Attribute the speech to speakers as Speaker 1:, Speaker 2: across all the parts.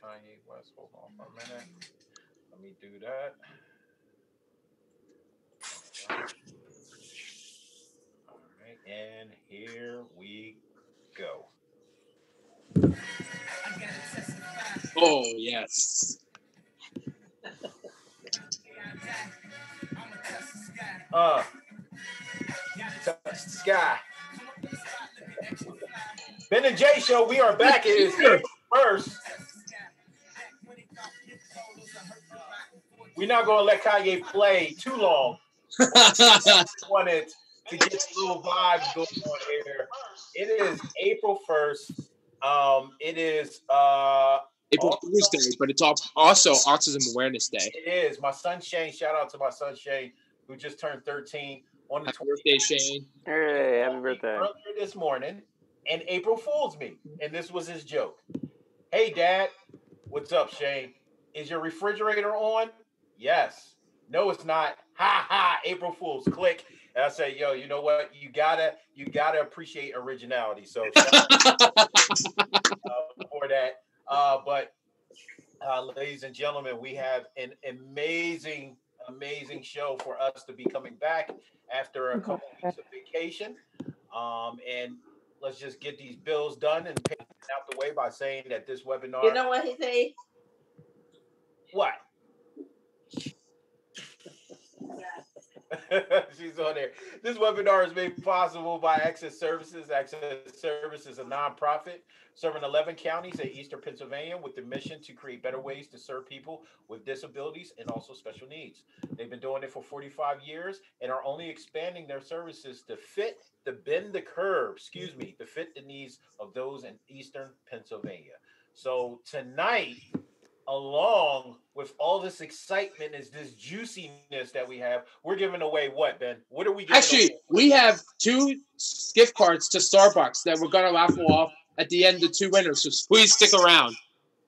Speaker 1: Kanye West. Hold on for a minute. Let me do that. All right, and here we go.
Speaker 2: Oh, yes.
Speaker 1: Uh, touch the sky. Ben and Jay Show, we are back. It is April 1st. We're not going to let Kanye play too long. Wanted to get a little vibe going on here. It is April 1st. It is
Speaker 2: April Fool's Day, but it's also Autism Awareness Day.
Speaker 1: It is. My son Shane, shout out to my son Shane, who just turned 13 on the
Speaker 2: Happy birthday, Shane.
Speaker 3: Hey, happy birthday.
Speaker 1: Earlier this morning, and April Fool's me. And this was his joke. Hey, Dad. What's up, Shane? Is your refrigerator on? Yes. No, it's not. Ha ha. April Fool's. Click. And I say, yo, you know what? You gotta appreciate originality. So for that. But ladies and gentlemen, we have an amazing show for us to be coming back after a couple weeks of vacation. And let's just get these bills done and pay out the way by saying that this webinar.
Speaker 4: You know what he say?
Speaker 1: What? She's on there. This webinar is made possible by Access Services. Access Services is a nonprofit serving 11 counties in Eastern Pennsylvania with the mission to create better ways to serve people with disabilities and also special needs. They've been doing it for 45 years and are only expanding their services to fit the to fit the needs of those in Eastern Pennsylvania. So tonight, along with all this excitement, is this juiciness that we have. We're giving away what, Ben? What are we giving away?
Speaker 2: We have 2 gift cards to Starbucks that we're going to raffle off at the end of 2 winners, so please stick around.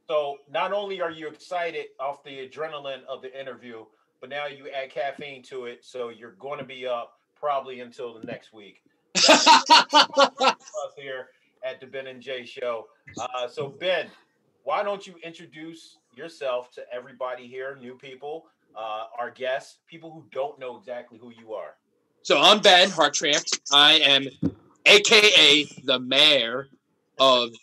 Speaker 1: So not only are you excited off the adrenaline of the interview, but now you add caffeine to it, so you're going to be up probably until the next week. That's us here at the Ben and Jay Show. So Ben, why don't you introduce yourself to everybody here, new people, our guests, people who don't know exactly who you are.
Speaker 2: So I'm Ben Hartramp. I am AKA the mayor of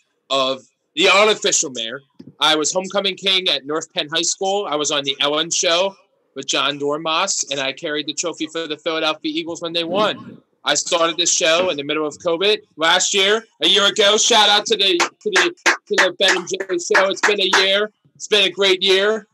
Speaker 2: the unofficial mayor. I was homecoming king at North Penn High School. I was on the Ellen Show with John Dormouse, and I carried the trophy for the Philadelphia Eagles when they won. I started this show in the middle of COVID last year, a year ago. Shout out to the Ben and Jay Show. It's been a year. It's been a great year.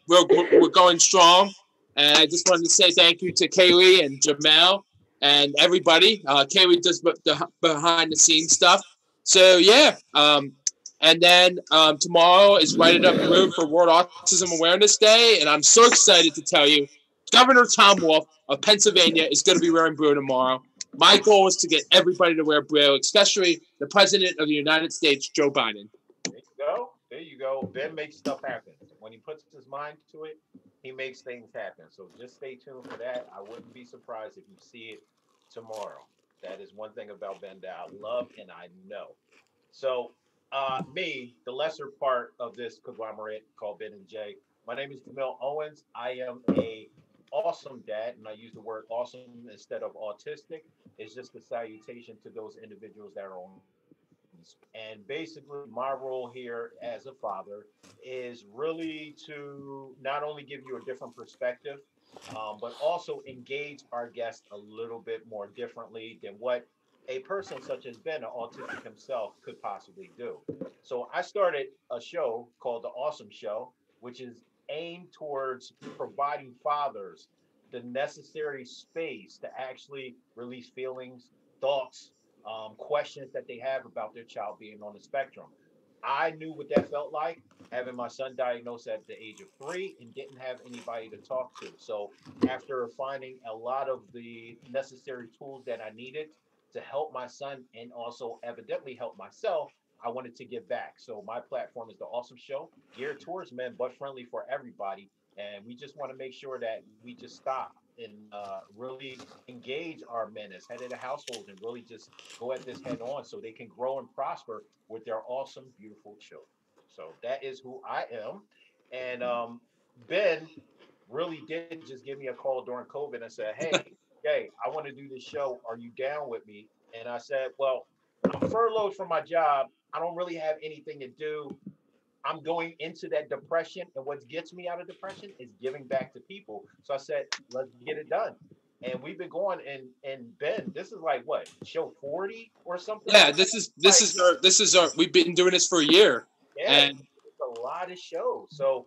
Speaker 2: We're going strong, and I just wanted to say thank you to Kaylee and Jamel and everybody. Kaylee does the behind the scenes stuff. So yeah, and then tomorrow is Write It Up Room for World Autism Awareness Day, and I'm so excited to tell you, Governor Tom Wolf of Pennsylvania is going to be wearing blue tomorrow. My goal is to get everybody to wear blue, especially the President of the United States, Joe Biden.
Speaker 1: There you go. Ben makes stuff happen. When he puts his mind to it, he makes things happen. So just stay tuned for that. I wouldn't be surprised if you see it tomorrow. That is one thing about Ben that I love and I know. So me, the lesser part of this conglomerate called Ben and Jay, my name is Jamel Owens. I am a awesome dad, and I use the word awesome instead of autistic. It's just a salutation to those individuals that are on. And basically, my role here as a father is really to not only give you a different perspective, but also engage our guests a little bit more differently than what a person such as Ben, an autistic himself, could possibly do. So I started a show called The Awesome Show, which is aimed towards providing fathers the necessary space to actually release feelings, thoughts, questions that they have about their child being on the spectrum. I knew what that felt like, having my son diagnosed at the age of 3 and didn't have anybody to talk to. So after finding a lot of the necessary tools that I needed to help my son and also evidently help myself, I wanted to give back. So my platform is The Awesome Show, geared towards men, but friendly for everybody. And we just want to make sure that we just stop and really engage our men as head of the household and really just go at this head on so they can grow and prosper with their awesome, beautiful children. So that is who I am. And Ben really did just give me a call during COVID and said, hey, I want to do this show. Are you down with me? And I said, well, I'm furloughed from my job. I don't really have anything to do. I'm going into that depression. And what gets me out of depression is giving back to people. So I said, let's get it done. And we've been going and Ben, this is like what, show 40 or something
Speaker 2: Yeah,
Speaker 1: like that?
Speaker 2: this
Speaker 1: Like,
Speaker 2: is our we've been doing this for a year,
Speaker 1: yeah,
Speaker 2: and
Speaker 1: it's a lot of shows. So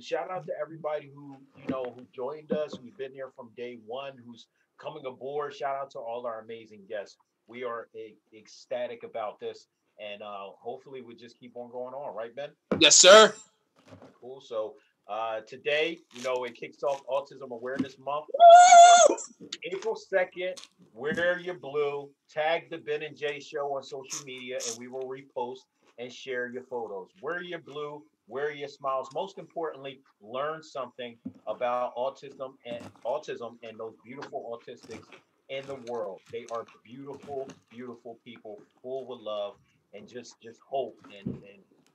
Speaker 1: shout out to everybody who, who joined us, who's been there from day one, who's coming aboard. Shout out to all our amazing guests. We are ecstatic about this. And hopefully we just keep on going on, right, Ben?
Speaker 2: yes, sir.
Speaker 1: Cool. So today, it kicks off Autism Awareness Month. April 2nd, wear your blue, tag the Ben and Jay show on social media, and we will repost and share your photos. Wear your blue, wear your smiles. Most importantly, learn something about autism and those beautiful autistics in the world. They are beautiful, beautiful people, full with love and just hope. And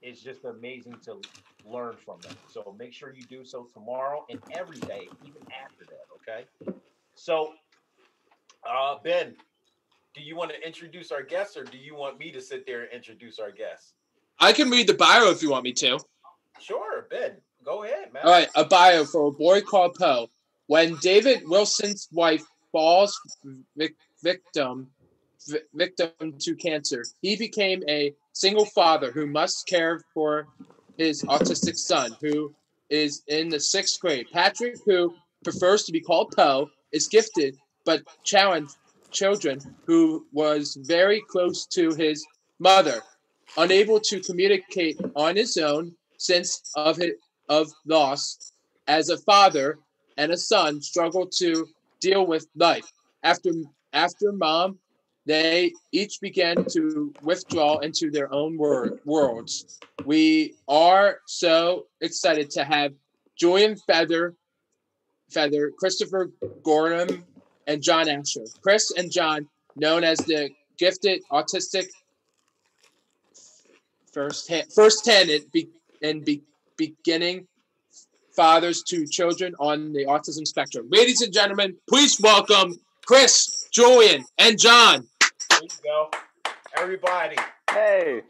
Speaker 1: it's just amazing to learn from them. So make sure you do so tomorrow and every day, even after that. Okay. So Ben, do you want to introduce our guests or do you want me to sit there and introduce our guests?
Speaker 2: I can read the bio if you want me to.
Speaker 1: Sure, Ben, go ahead, man.
Speaker 2: All right, a bio for a boy called Poe. When David Wilson's wife falls victim victim to cancer, he became a single father who must care for his autistic son, who is in the 6th grade. Patrick, who prefers to be called Poe, is gifted but challenged children who was very close to his mother, unable to communicate on his own since of loss. As a father and a son struggle to deal with life. After after mom, they each began to withdraw into their own worlds. We are so excited to have Julian Feder, Christopher Gorham, and John Asher. Chris and John, known as the gifted autistic first-handed beginning fathers to children on the autism spectrum. Ladies and gentlemen, please welcome Chris, Julian, and John.
Speaker 1: There you go. Everybody.
Speaker 3: Hey.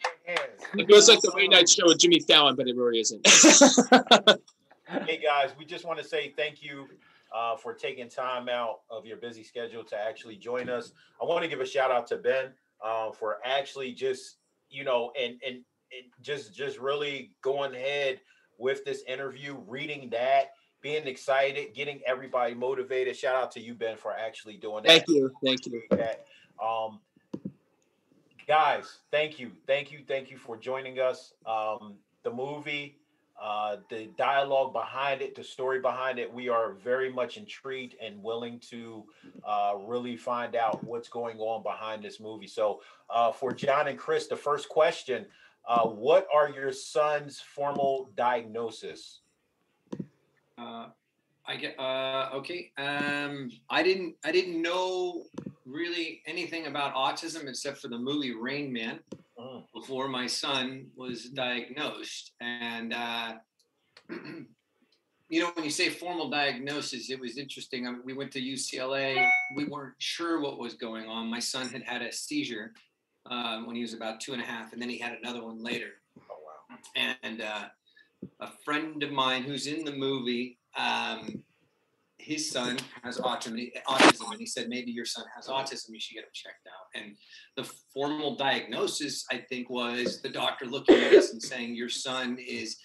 Speaker 2: It feels like the late night show with Jimmy Fallon, but it really isn't.
Speaker 1: Hey, guys, we just want to say thank you for taking time out of your busy schedule to actually join us. I want to give a shout out to Ben for actually just, and just really going ahead with this interview, reading that, being excited, getting everybody motivated. Shout out to you, Ben, for actually doing that.
Speaker 2: Thank you.
Speaker 1: That. Guys, thank you for joining us. The movie, the dialogue behind it, the story behind it, we are very much intrigued and willing to really find out what's going on behind this movie. So for John and Chris, the first question, what are your son's formal diagnosis?
Speaker 4: Okay. I didn't know really anything about autism except for the movie Rain Man before my son was diagnosed. And when you say formal diagnosis, it was interesting. We went to UCLA. We weren't sure what was going on. My son had a seizure when he was about 2.5, and then he had another one later.
Speaker 1: Oh, wow.
Speaker 4: And a friend of mine who's in the movie, his son has autism, and he said, maybe your son has autism, you should get him checked out. And the formal diagnosis, I think, was the doctor looking at us and saying, your son is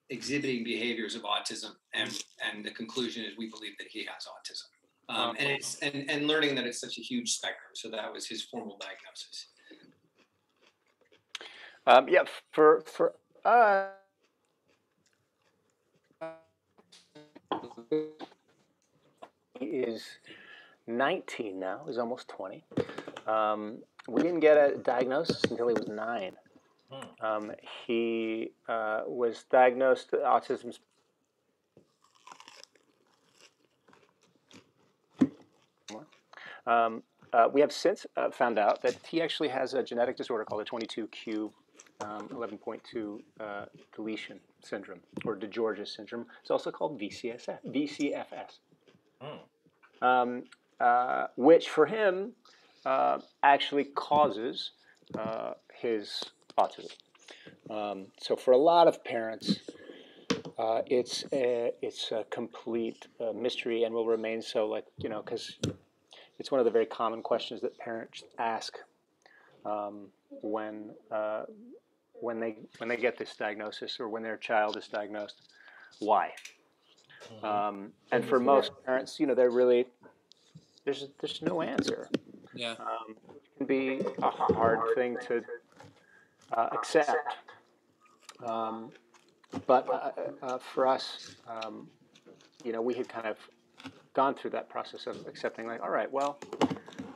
Speaker 4: exhibiting behaviors of autism, and the conclusion is we believe that he has autism. And it's and learning that it's such a huge spectrum. So that was his formal diagnosis.
Speaker 3: For he is 19 now. He's almost 20. We didn't get a diagnosis until he was 9. He was diagnosed autism. We have since found out that he actually has a genetic disorder called a 22q 11.2 deletion syndrome, or DeGeorge's syndrome. It's also called VCFS, which for him actually causes his autism. So for a lot of parents, it's a complete mystery, and will remain so. Like, you know, because it's one of the very common questions that parents ask when they get this diagnosis, or when their child is diagnosed. Why? And for most parents, you know, they're really there's no answer.
Speaker 2: Yeah.
Speaker 3: It can be a hard thing to accept. But for us, you know, we had kind of gone through that process of accepting, like, all right, well,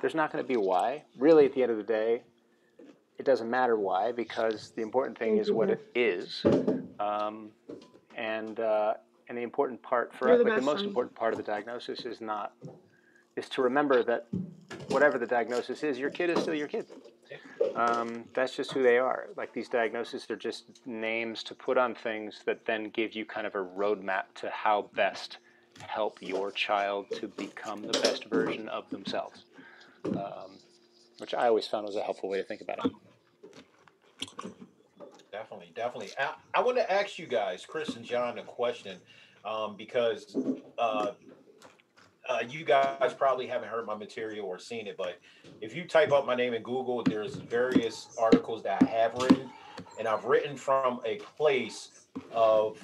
Speaker 3: there's not going to be a why. Really, at the end of the day, it doesn't matter why, because the important thing is what it is. And the important part for us, like the most important part of the diagnosis is to remember that whatever the diagnosis is, your kid is still your kid. That's just who they are. Like, these diagnoses are just names to put on things that then give you kind of a roadmap to how best help your child to become the best version of themselves, which I always found was a helpful way to think about it.
Speaker 1: Definitely. I want to ask you guys, Chris and John, a question, because you guys probably haven't heard my material or seen it, but if you type up my name in Google, there's various articles that I have written, and I've written from a place of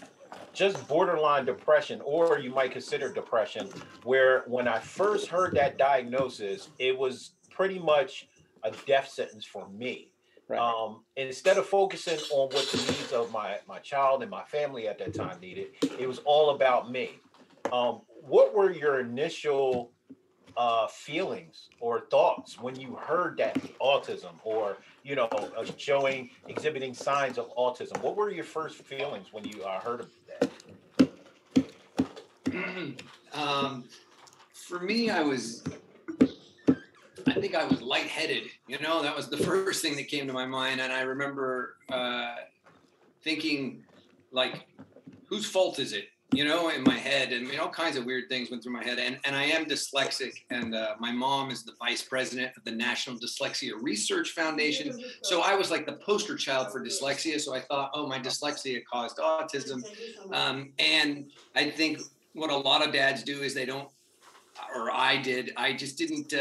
Speaker 1: just borderline depression, or you might consider depression, where when I first heard that diagnosis, it was pretty much a death sentence for me.
Speaker 3: Right.
Speaker 1: Instead of focusing on what the needs of my child and my family at that time needed, it was all about me. What were your initial feelings or thoughts when you heard that autism, or, you know, exhibiting signs of autism? What were your first feelings when you heard of that?
Speaker 4: For me, I think I was lightheaded. You know, that was the first thing that came to my mind. And I remember thinking, like, whose fault is it? You know, in my head, and all kinds of weird things went through my head. And I am dyslexic, and my mom is the vice president of the National Dyslexia Research Foundation. So I was like the poster child for dyslexia. So I thought, oh, my dyslexia caused autism. And I think what a lot of dads do is they don't, or I did, I just didn't.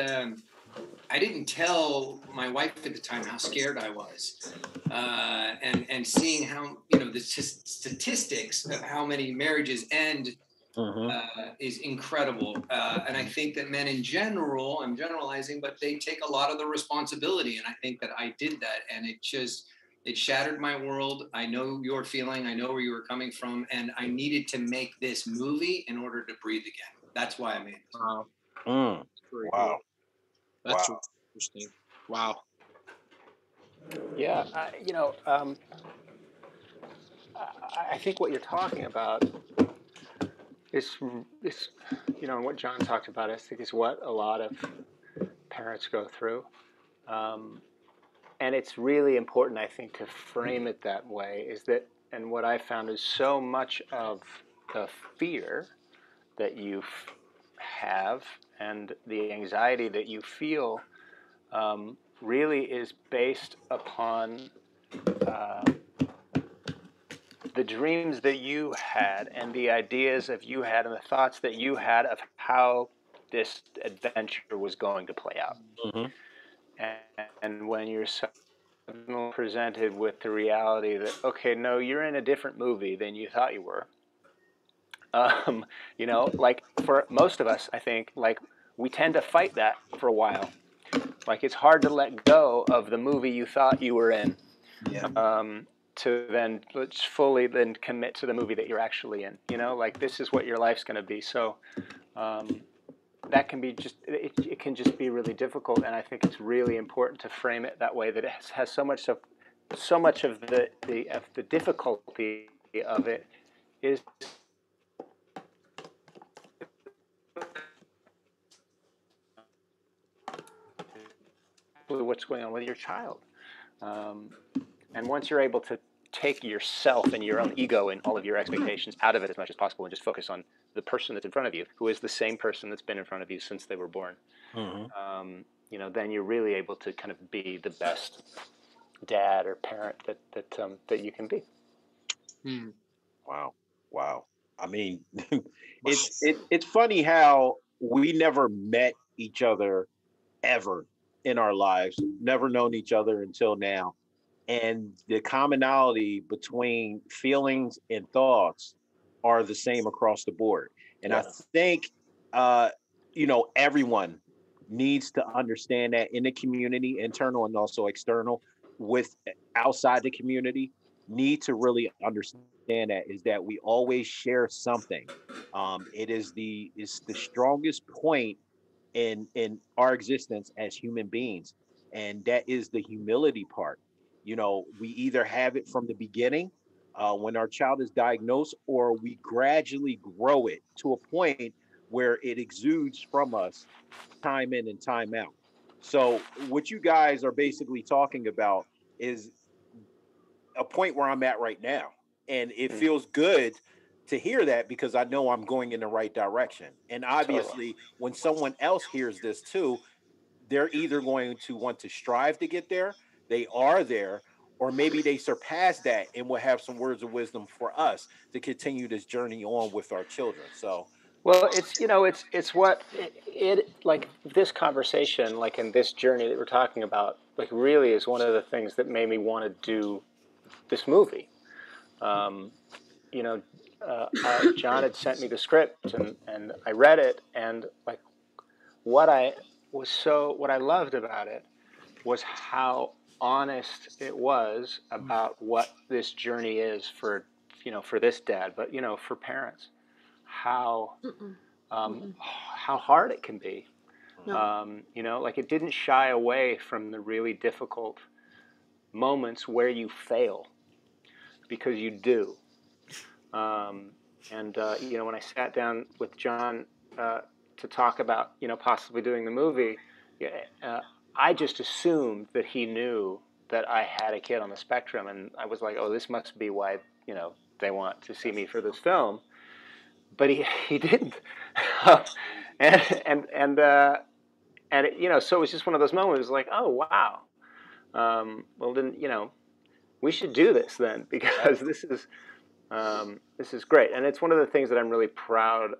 Speaker 4: I didn't tell my wife at the time how scared I was, and seeing how, you know, the statistics of how many marriages end is incredible. And I think that men in general, I'm generalizing, but they take a lot of the responsibility. And I think that I did that, and it shattered my world. I know your feeling. I know where you were coming from, and I needed to make this movie in order to breathe again. That's why I made it.
Speaker 2: Wow.
Speaker 1: Wow.
Speaker 2: That's interesting. Wow.
Speaker 3: Yeah, you know, I think what you're talking about is, you know, and what John talked about, I think, is what a lot of parents go through. And it's really important, I think, to frame it that way, is that, and what I found is so much of the fear that you have and the anxiety that you feel really is based upon the dreams that you had, and the ideas that you had, and the thoughts that you had of how this adventure was going to play out. And when you're suddenly presented with the reality that, okay, no, you're in a different movie than you thought you were. You know, like, for most of us, I think, like, we tend to fight that for a while. Like, it's hard to let go of the movie you thought you were in, to then fully then commit to the movie that you're actually in. You know, like, this is what your life's going to be. So that can be just, it can just be really difficult. And I think it's really important to frame it that way, that it has so much of the difficulty of it is what's going on with your child. And once you're able to take yourself and your own ego and all of your expectations out of it as much as possible and just focus on the person that's in front of you, who is the same person that's been in front of you since they were born, you know, then you're really able to kind of be the best dad or parent that you can be.
Speaker 1: Wow. Wow. I mean, it's funny how we never met each other ever in our lives, never known each other until now. And the commonality between feelings and thoughts are the same across the board. And I think, you know, everyone needs to understand that in the community, internal and also external, with outside the community, need to really understand that is that we always share something. It's the strongest point in our existence as human beings, and that is the humility part. You know, we either have it from the beginning, when our child is diagnosed, or we gradually grow it to a point where it exudes from us time in and time out. So what you guys are basically talking about is a point where I'm at right now. And it feels good to hear that because I know I'm going in the right direction. And obviously, when someone else hears this too, they're either going to want to strive to get there, they are there, or maybe they surpass that and will have some words of wisdom for us to continue this journey on with our children. So,
Speaker 3: well, it's, you know, it's what it like this conversation, like in this journey that we're talking about, like really is one of the things that made me want to do this movie. You know, John had sent me the script and I read it, and like what I loved about it was how honest it was about what this journey is for, you know, for this dad, but, you know, for parents, how hard it can be. You know, like it didn't shy away from the really difficult moments where you fail, because you do. You know, when I sat down with John to talk about, you know, possibly doing the movie, I just assumed that he knew that I had a kid on the spectrum, and I was like, oh, this must be why, you know, they want to see me for this film. But he didn't, and it, you know, so it was just one of those moments. It was like, oh wow, well then, you know, we should do this then, because this is great, and it's one of the things that I'm really proud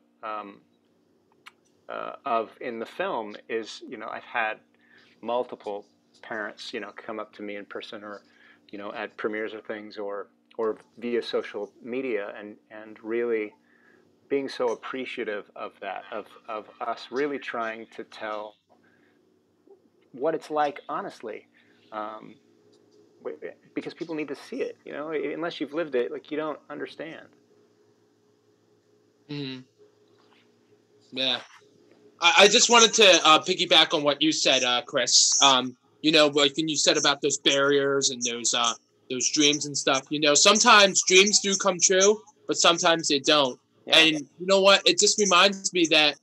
Speaker 3: of in the film is, you know, I've had multiple parents, you know, come up to me in person, or, you know, at premieres or things, or via social media, and really being so appreciative of that, of us really trying to tell what it's like honestly, because people need to see it, you know, unless you've lived it, like you don't understand.
Speaker 2: Yeah. I just wanted to piggyback on what you said, Chris. You know, like when you said about those barriers and those dreams and stuff, you know, sometimes dreams do come true, but sometimes they don't. Yeah. And you know what? It just reminds me that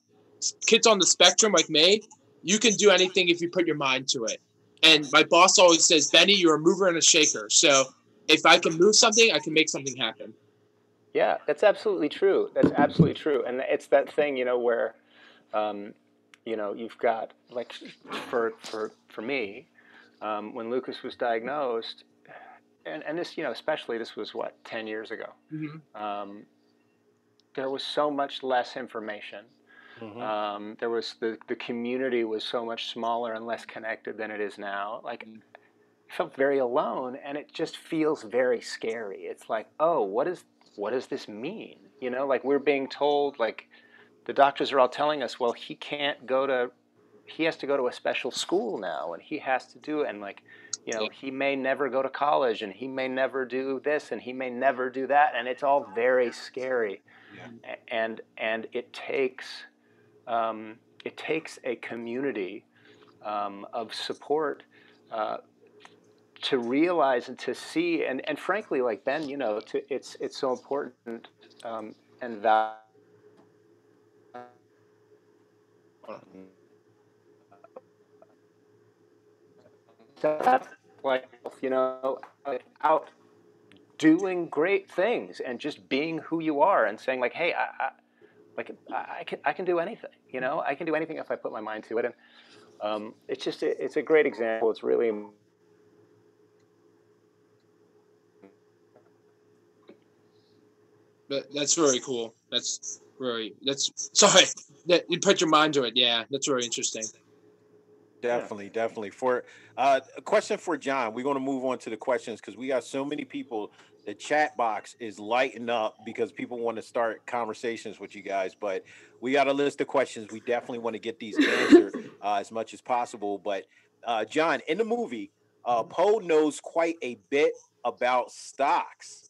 Speaker 2: kids on the spectrum like me, you can do anything if you put your mind to it. And my boss always says, Benny, you're a mover and a shaker. So if I can move something, I can make something happen.
Speaker 3: Yeah, that's absolutely true. That's absolutely true. And it's that thing, you know, where, you know, you've got, like, for me, when Lucas was diagnosed, and this, you know, especially this was, what, 10 years ago, there was so much less information. There was the community was so much smaller and less connected than it is now. Like, I felt very alone, and it just feels very scary. It's like, oh, what does this mean? You know, like we're being told, like the doctors are all telling us, well, he has to go to a special school now, and he has to do, and like, you know, he may never go to college, and he may never do this, and he may never do that, and it's all very scary. And it takes a community of support to realize and to see, and frankly, like Ben, you know, it's so important and valuable. Like, you know, out doing great things and just being who you are and saying like, hey, I can do anything. You know, I can do anything if I put my mind to it. And it's a great example. It's really.
Speaker 2: That's very cool. Sorry that you put your mind to it. Yeah, that's very interesting.
Speaker 1: Definitely. For a question for John, we're going to move on to the questions because we got so many people. The chat box is lighting up because people want to start conversations with you guys. But we got a list of questions. We definitely want to get these answered as much as possible. But John, in the movie, Poe knows quite a bit about stocks,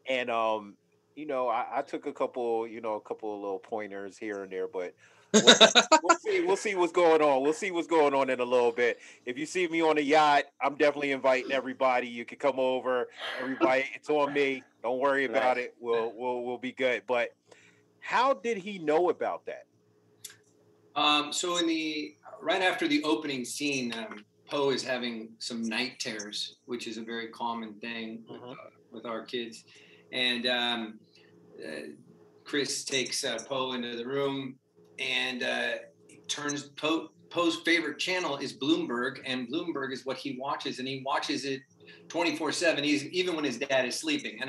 Speaker 1: and I took a couple of little pointers here and there, but we'll see what's going on. We'll see what's going on in a little bit. If you see me on a yacht, I'm definitely inviting everybody. You can come over. Everybody, it's on me. Don't worry about it. We'll be good. But how did he know about that?
Speaker 4: So right after the opening scene, Poe is having some night terrors, which is a very common thing with our kids. And Chris takes Poe into the room and turns Poe's favorite channel is Bloomberg, and Bloomberg is what he watches, and he watches it 24/7, even when his dad is sleeping.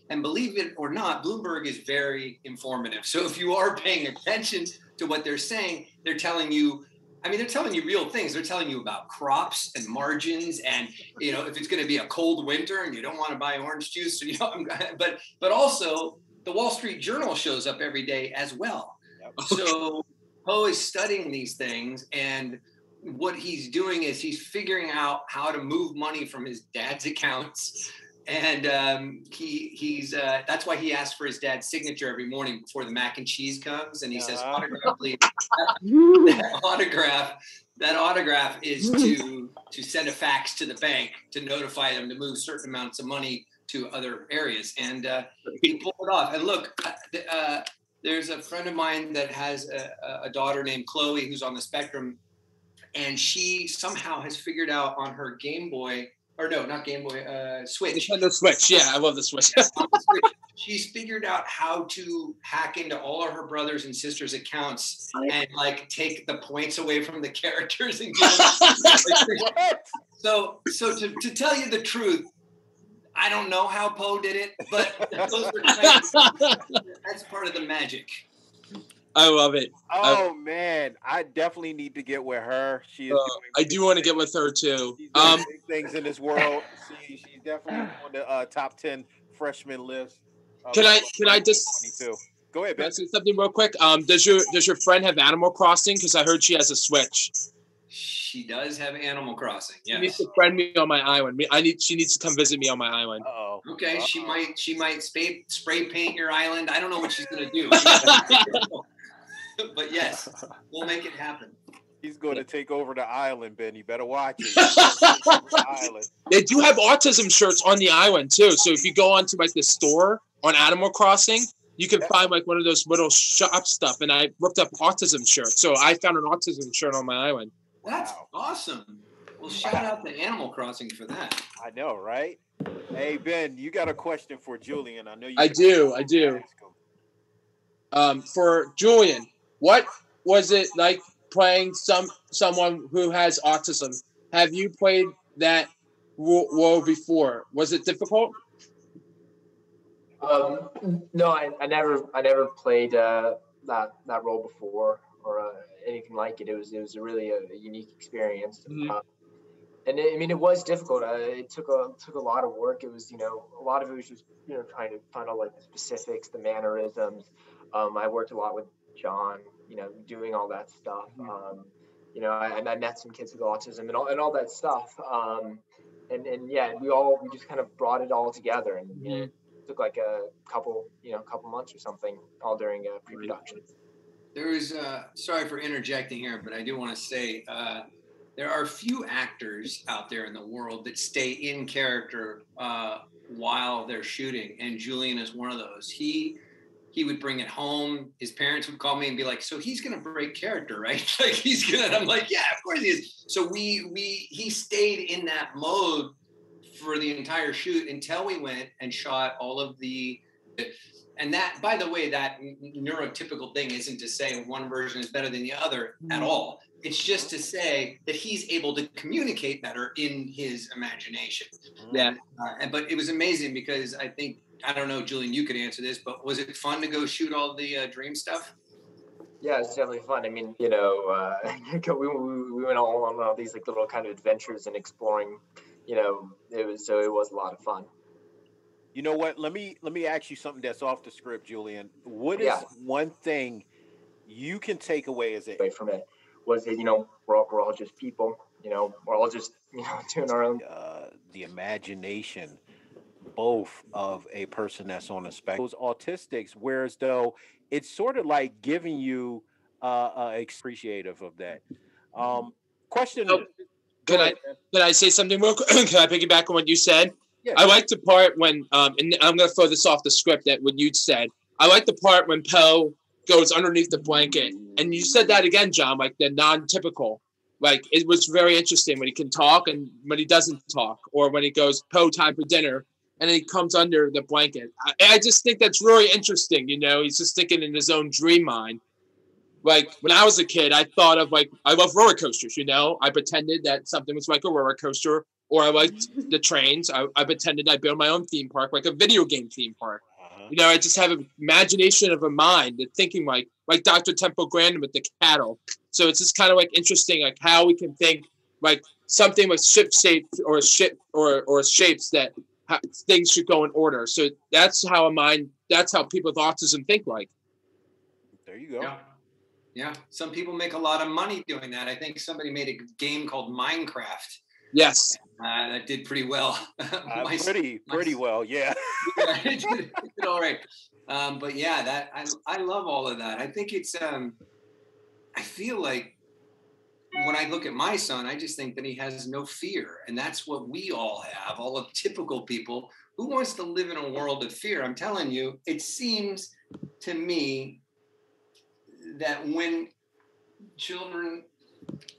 Speaker 4: And believe it or not, Bloomberg is very informative. So if you are paying attention to what they're saying, they're telling you real things. They're telling you about crops and margins, and if it's going to be a cold winter and you don't want to buy orange juice, but also the Wall Street Journal shows up every day as well. Yep. So Poe is studying these things, and what he's doing is he's figuring out how to move money from his dad's accounts. And he's that's why he asks for his dad's signature every morning before the mac and cheese comes, and he says, "Autograph, please." That autograph is to send a fax to the bank to notify them to move certain amounts of money to other areas, and he pulled it off. And look, there's a friend of mine that has a daughter named Chloe who's on the spectrum, and she somehow has figured out on her Game Boy. Or no, not Game Boy, Switch.
Speaker 2: Nintendo Switch, yeah, I love the Switch.
Speaker 4: She's figured out how to hack into all of her brothers and sisters' accounts and take the points away from the characters and give them. So to tell you the truth, I don't know how Poe did it, but that's part of the magic.
Speaker 2: I love it.
Speaker 1: Oh man, I definitely need to get with her. She is.
Speaker 2: I do want to get with her too.
Speaker 1: She's doing big things in this world. She's definitely on the top 10 freshman list.
Speaker 2: Can I just
Speaker 1: 22. Go ahead, Ben.
Speaker 2: Say something real quick? Does your friend have Animal Crossing? Because I heard she has a Switch.
Speaker 4: She does have Animal Crossing. Yes.
Speaker 2: She needs to friend me on my island. She needs to come visit me on my island.
Speaker 1: Uh-oh.
Speaker 4: Okay. Uh-oh. She might spray paint your island. I don't know what she's gonna do. But yes, we'll make it happen.
Speaker 1: He's going to take over the island, Ben. You better watch it.
Speaker 2: They do have autism shirts on the island too. So if you go onto the store on Animal Crossing, you can find one of those little shop stuff. And I looked up autism shirts, so I found an autism shirt on my island.
Speaker 4: That's awesome. Well, shout out to Animal Crossing for that.
Speaker 1: I know, right? Hey Ben, you got a question for Julian? I know you.
Speaker 2: I do. For Julian. What was it like playing someone who has autism? Have you played that role before? Was it difficult?
Speaker 5: No, I never played that role before or anything like it. It was really a unique experience.
Speaker 2: Mm-hmm.
Speaker 5: And it was difficult. It took a lot of work. It was a lot of it was just trying to find all the specifics, the mannerisms. I worked a lot with John, doing all that stuff. I met some kids with autism and all that stuff. And yeah, we just kind of brought it all together, and it took a couple months or something, all during pre-production.
Speaker 4: There is sorry for interjecting here, but I do want to say there are few actors out there in the world that stay in character while they're shooting, and Julian is one of those. He would bring it home. His parents would call me and be like, "So he's gonna break character, right? He's gonna." I'm like, "Yeah, of course he is." So he stayed in that mode for the entire shoot until we went and shot all of the. And that, by the way, that neurotypical thing isn't to say one version is better than the other at all. It's just to say that he's able to communicate better in his imagination.
Speaker 2: Yeah.
Speaker 4: But it was amazing because I think, I don't know, Julian, you could answer this, but was it fun to go shoot all the dream stuff?
Speaker 5: Yeah, it's definitely fun. I mean, we went on all these like little kind of adventures and exploring. It was a lot of fun.
Speaker 6: You know what? Let me ask you something that's off the script, Julian. What is one thing you can take away as
Speaker 5: away from it? Was it, we're all just people, we're all just, doing our own.
Speaker 6: The imagination, both of a person that's on a spectrum, those autistics, whereas though it's sort of like giving you appreciative of that. Question.
Speaker 2: Can I say something real quick? Can I piggyback on what you said?
Speaker 6: Yeah.
Speaker 2: I like the part when, and I'm going to throw this off the script that what you said. I like the part when Poe goes underneath the blanket. And you said that again, John, like the non-typical. Like, it was very interesting when he can talk and when he doesn't talk. Or when he goes, Poe, time for dinner. And then he comes under the blanket. I just think that's really interesting, He's just thinking in his own dream mind. Like, when I was a kid, I thought of, like, I love roller coasters, I pretended that something was like a roller coaster. Or I liked the trains. I pretended I built my own theme park, like a video game theme park. I just have an imagination of a mind, the thinking like Dr. Temple Grandin with the cattle. So it's just kind of like interesting, like how we can think like something with ship shapes or shapes that things should go in order. So that's how people with autism think like.
Speaker 6: There you go.
Speaker 4: Yeah. Some people make a lot of money doing that. I think somebody made a game called Minecraft.
Speaker 2: Yes.
Speaker 4: That did pretty well.
Speaker 6: Pretty well, yeah.
Speaker 4: It did all right. But yeah, I love all of that. I think it's I feel like when I look at my son, I just think that he has no fear. And that's what we all have, all of typical people. Who wants to live in a world of fear? I'm telling you, it seems to me that when children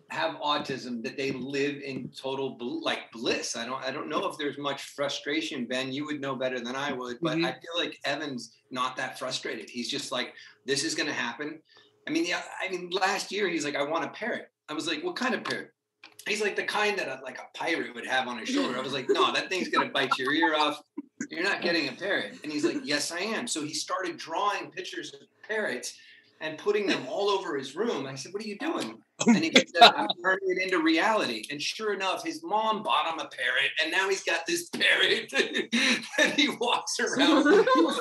Speaker 4: have autism, that they live in total bliss. I don't know if there's much frustration. Ben, you would know better than I would, but I feel like Evan's not that frustrated. He's just like, this is going to happen. I mean, last year he's like, I want a parrot. I was like, what kind of parrot? He's like the kind that like a pirate would have on his shoulder. I was like, no, that thing's going to bite your ear off. You're not getting a parrot. And he's like, yes, I am. So he started drawing pictures of parrots and putting them all over his room. I said, what are you doing? And he said, I'm turning it into reality. And sure enough, his mom bought him a parrot, and now he's got this parrot that he walks around.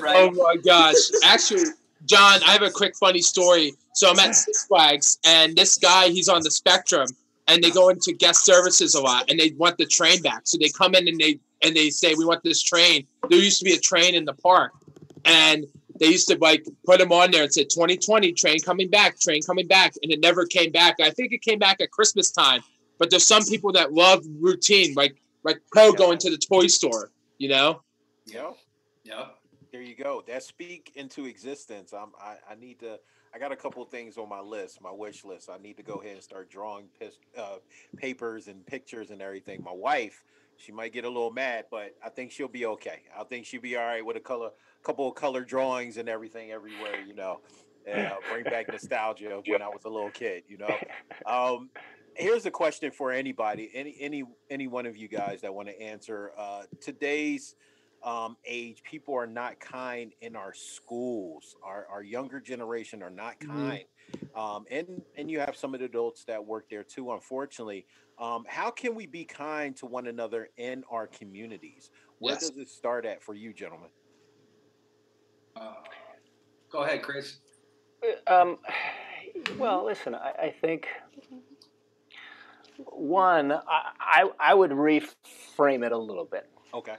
Speaker 4: Right?
Speaker 2: Oh my gosh. Actually, John, I have a quick funny story. So I'm at Six Flags, and this guy, he's on the spectrum, and they go into guest services a lot, and they want the train back. So they come in and they say, we want this train. There used to be a train in the park, and they used to like put them on there and said 2020 train coming back, and it never came back. I think it came back at Christmas time. But there's some people that love routine, like Poe going to the toy store,
Speaker 6: Yeah.
Speaker 4: Yep.
Speaker 6: There you go. That speak into existence. I got a couple of things on my list, my wish list. I need to go ahead and start drawing papers and pictures and everything. My wife, she might get a little mad, but I think she'll be okay. I think she'll be all right with couple of color drawings and everything everywhere, bring back nostalgia of when I was a little kid, Here's a question for anybody, any one of you guys that want to answer. Today's age, people are not kind in our schools. Our younger generation are not kind. And you have some of the adults that work there too, unfortunately. How can we be kind to one another in our communities? Where does it start at for you, gentlemen?
Speaker 4: Go ahead, Chris.
Speaker 3: Well, listen, I think one, I would reframe it a little bit.
Speaker 6: Okay.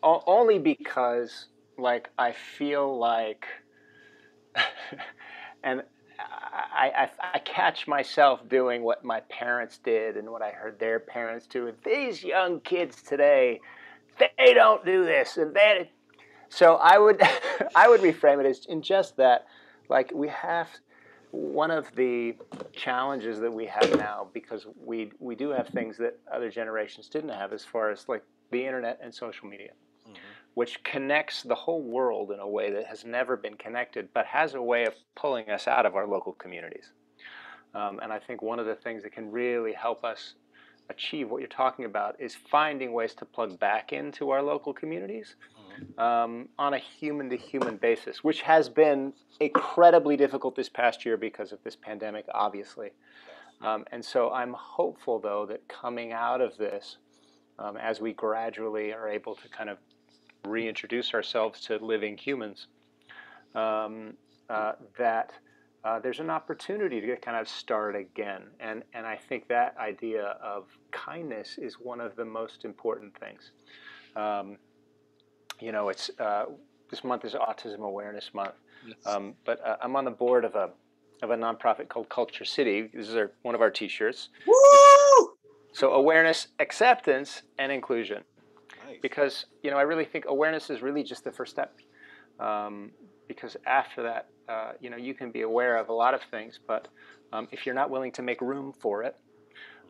Speaker 3: Only because, like, I feel like, and I catch myself doing what my parents did and what I heard their parents do. These young kids today, they don't do this and that. So I would reframe it as in just that, like, we have one of the challenges that we have now, because we do have things that other generations didn't have, as far as like the internet and social media, which connects the whole world in a way that has never been connected, but has a way of pulling us out of our local communities. And I think one of the things that can really help us achieve what you're talking about is finding ways to plug back into our local communities on a human-to-human basis, which has been incredibly difficult this past year because of this pandemic, obviously. And so I'm hopeful, though, that coming out of this, as we gradually are able to kind of reintroduce ourselves to living humans, that there's an opportunity to kind of start again. And I think that idea of kindness is one of the most important things. You know, it's this month is Autism Awareness Month, but I'm on the board of a nonprofit called Culture City. This is one of our T-shirts.
Speaker 2: Woo!
Speaker 3: So awareness, acceptance, and inclusion.
Speaker 6: Nice.
Speaker 3: Because, you know, I really think awareness is really just the first step. Because after that, you know, you can be aware of a lot of things, but if you're not willing to make room for it,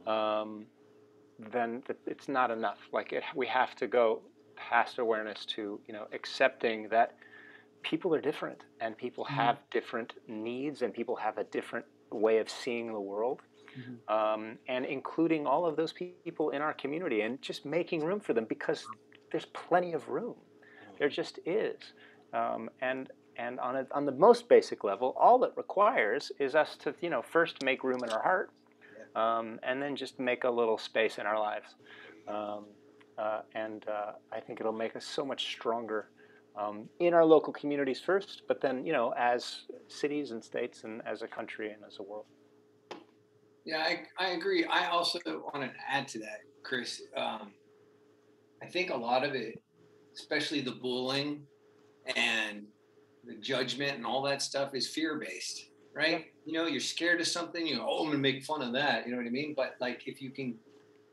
Speaker 3: then it's not enough. We have to go past awareness to, you know, accepting that people are different, and people have different needs, and people have a different way of seeing the world, and including all of those people in our community, and just making room for them, because there's plenty of room. There just is. And on the most basic level, all it requires is us to, you know, first make room in our heart, and then just make a little space in our lives. And I think it'll make us so much stronger in our local communities first, but then, you know, as cities and states and as a country and as a world.
Speaker 4: Yeah, I agree. I also want to add to that, Chris. I think a lot of it, especially the bullying and the judgment and all that stuff, is fear-based, right? You know, you're scared of something, you go, oh, I'm going to make fun of that. You know what I mean? But like, if you can,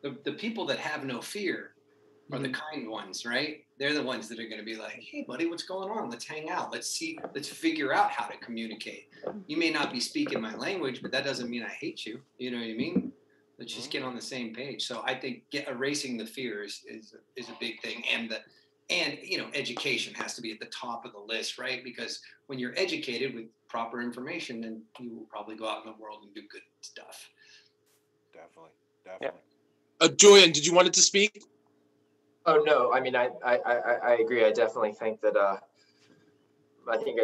Speaker 4: the people that have no fear are the kind ones, right? They're the ones that are going to be like, hey, buddy, what's going on? Let's hang out. Let's figure out how to communicate. You may not be speaking my language, but that doesn't mean I hate you. You know what I mean? Let's just get on the same page. So I think erasing the fear is a big thing. And you know, education has to be at the top of the list, right? Because when you're educated with proper information, then you will probably go out in the world and do good stuff.
Speaker 6: Definitely.
Speaker 2: Julian, did you want it to speak?
Speaker 5: Oh no, I mean, I agree. I definitely think that I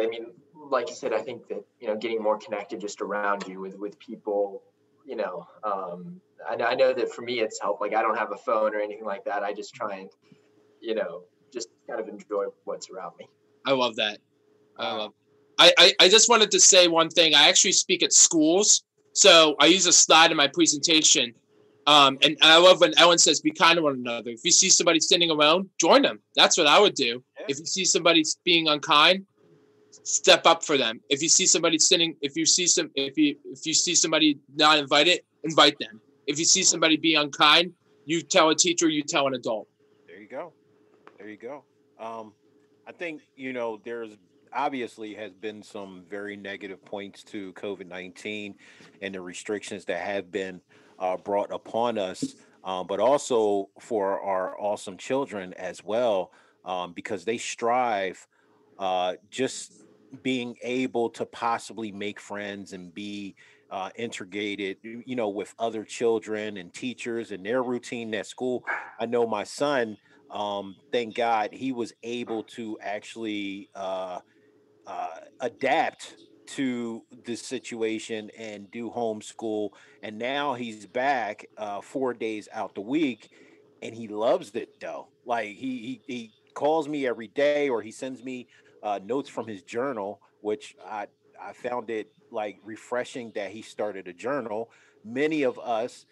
Speaker 5: mean, like you said, I think that, you know, getting more connected just around you with people, you know, I know that for me it's helped. Like, I don't have a phone or anything like that. I just try and, you know, just kind of enjoy what's around me.
Speaker 2: I love that. I just wanted to say one thing. I actually speak at schools, so I use a slide in my presentation. And I love when Ellen says, be kind to one another. If you see somebody sitting alone, join them. That's what I would do. Yeah. If you see somebody being unkind, step up for them. If you see somebody if you see somebody not invited, invite them. If you see somebody be unkind, you tell a teacher, you tell an adult.
Speaker 6: There you go. I think, you know, there's obviously has been some very negative points to COVID-19 and the restrictions that have been brought upon us, but also for our awesome children as well, because they strive just being able to possibly make friends and be integrated, you know, with other children and teachers and their routine at school. I know my son, thank God, he was able to actually adapt to this situation and do homeschool, and now he's back 4 days out the week, and he loves it though. Like he calls me every day, or he sends me notes from his journal, which I found it like refreshing that he started a journal. Many of us,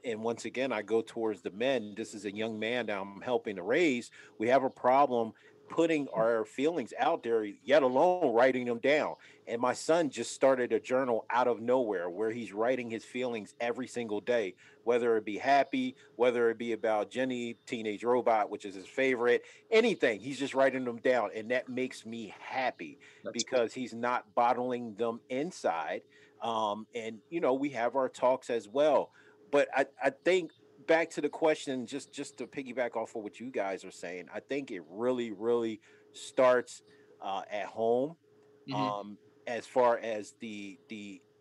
Speaker 6: and once again, I go towards the men. This is a young man that I'm helping to raise. We have a problem putting our feelings out there, yet alone writing them down. And my son just started a journal out of nowhere where he's writing his feelings every single day, whether it be happy, whether it be about Jenny, Teenage Robot, which is his favorite, anything. He's just writing them down. And that makes me happy because he's not bottling them inside. And, you know, we have our talks as well. But I think back to the question, just to piggyback off of what you guys are saying, I think it really starts at home.
Speaker 2: Mhm.
Speaker 6: As far as the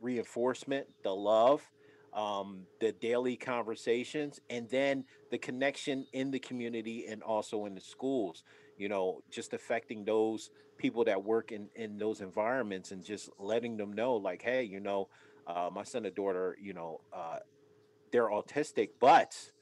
Speaker 6: reinforcement, the love, the daily conversations, and then the connection in the community and also in the schools. You know, just affecting those people that work in those environments and just letting them know, like, hey, you know, my son and daughter, you know, they're autistic, but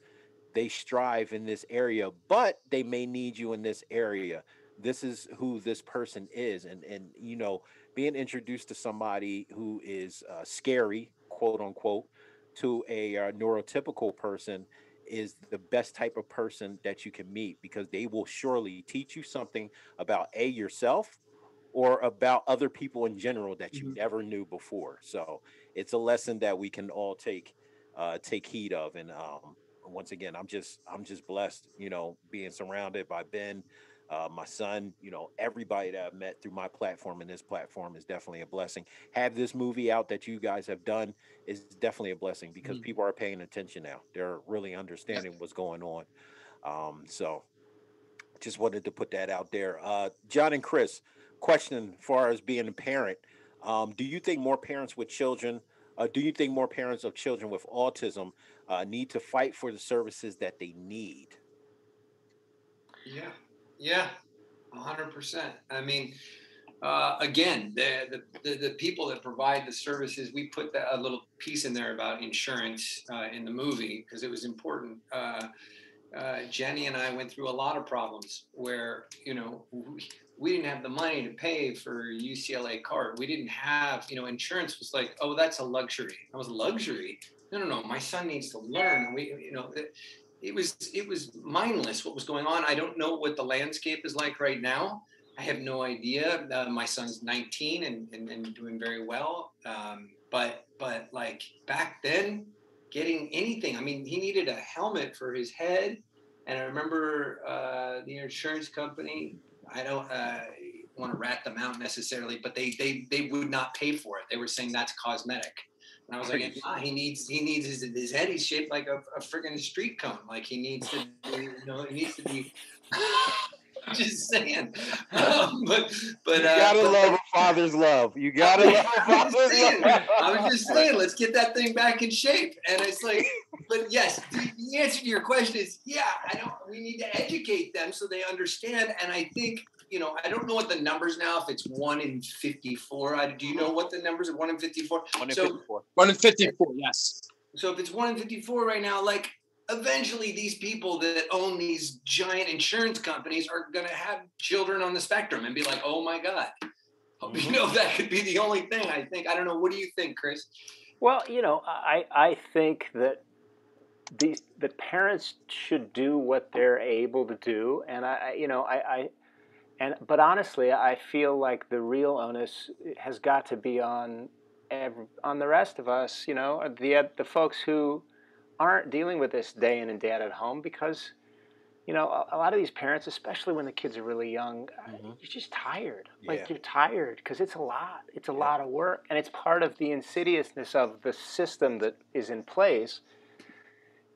Speaker 6: they strive in this area, but they may need you in this area. This is who this person is, and you know, being introduced to somebody who is scary, quote unquote, to a neurotypical person is the best type of person that you can meet, because they will surely teach you something about yourself or about other people in general that you
Speaker 2: Mhm.
Speaker 6: never knew before. So it's a lesson that we can all take heed of. And once again, I'm just blessed, you know, being surrounded by Ben, my son, you know, everybody that I've met through my platform, and this platform is definitely a blessing. Have this movie out that you guys have done is definitely a blessing, because
Speaker 2: Mhm.
Speaker 6: people are paying attention now. They're really understanding what's going on. So just wanted to put that out there. John and Chris, question as far as being a parent. Do you think more parents with children, do you think more parents of children with autism need to fight for the services that they need?
Speaker 4: Yeah, yeah, 100%. I mean, again, the people that provide the services, we put a little piece in there about insurance in the movie because it was important. Jenny and I went through a lot of problems where, you know, we didn't have the money to pay for UCLA card. We didn't have, you know, insurance was like, oh, that's a luxury. That was a luxury. No. My son needs to learn. We, you know, it was mindless what was going on. I don't know what the landscape is like right now. I have no idea. My son's 19 and doing very well. But like back then, getting anything. I mean, he needed a helmet for his head, and I remember the insurance company. I don't want to rat them out necessarily, but they would not pay for it. They were saying that's cosmetic, and I was
Speaker 6: Are
Speaker 4: like,
Speaker 6: you
Speaker 4: nah, he needs his head. He's shaped like a friggin' street cone. Like he needs to be, you know, he needs to be. Just saying,
Speaker 6: you gotta
Speaker 4: but
Speaker 6: love
Speaker 4: like
Speaker 6: a father's love. You gotta love a
Speaker 4: I was
Speaker 6: father's
Speaker 4: saying,
Speaker 6: love.
Speaker 4: I was just saying, let's get that thing back in shape. And it's like, but yes, the answer to your question is, yeah, we need to educate them so they understand. And I think, you know, I don't know what the numbers now, if it's 1 in 54. Do you know what the numbers are? 1 in 54?
Speaker 6: 1 in
Speaker 4: So,
Speaker 6: 54.
Speaker 2: 1 in 54, yes.
Speaker 4: so if it's 1 in 54 right now, like eventually these people that own these giant insurance companies are going to have children on the spectrum and be like, oh my God. You know, that could be the only thing, I think. I don't know. What do you think, Chris?
Speaker 3: Well, you know, I think that the parents should do what they're able to do, and but honestly, I feel like the real onus has got to be on the rest of us. You know, the folks who aren't dealing with this day in and day out at home, because you know, a lot of these parents, especially when the kids are really young, you're just tired.
Speaker 6: Yeah.
Speaker 3: Like you're tired because it's a lot. It's a
Speaker 6: Yeah.
Speaker 3: lot of work, and it's part of the insidiousness of the system that is in place.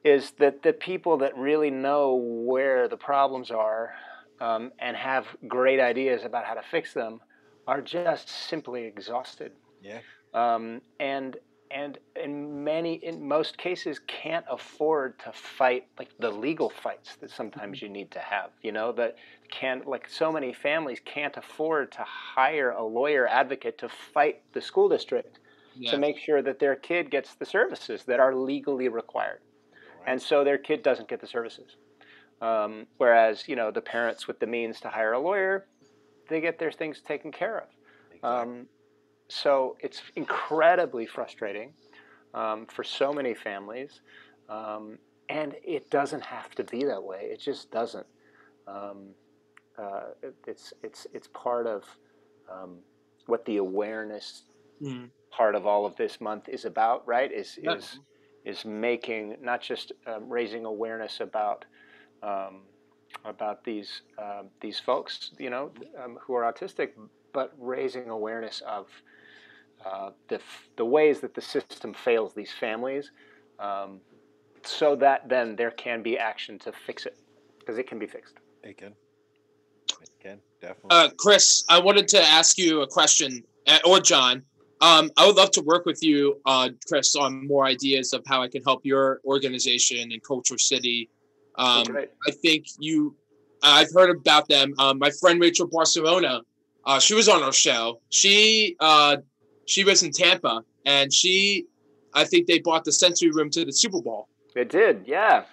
Speaker 3: Is that the people that really know where the problems are and have great ideas about how to fix them are just simply exhausted.
Speaker 6: Yeah.
Speaker 3: And in most cases can't afford to fight like the legal fights that sometimes you need to have, you know, that like so many families can't afford to hire a lawyer advocate to fight the school district to make sure that their kid gets the services that are legally required. Right. And so their kid doesn't get the services. Whereas, you know, the parents with the means to hire a lawyer, they get their things taken care of. Exactly. So it's incredibly frustrating for so many families, and it doesn't have to be that way. It just doesn't. It's part of what the awareness part of all of this month is about, right? Is making, not just raising awareness about these folks, you know, who are autistic, but raising awareness of the ways that the system fails these families, so that then there can be action to fix it, because it can be fixed.
Speaker 6: It can definitely.
Speaker 2: Chris, I wanted to ask you a question, or John. I would love to work with you, Chris, on more ideas of how I can help your organization and Culture City.
Speaker 3: Great.
Speaker 2: I think I've heard about them. My friend Rachel Barcelona, she was on our show. She was in Tampa, and I think they bought the sensory room to the Super Bowl.
Speaker 3: They did, yeah.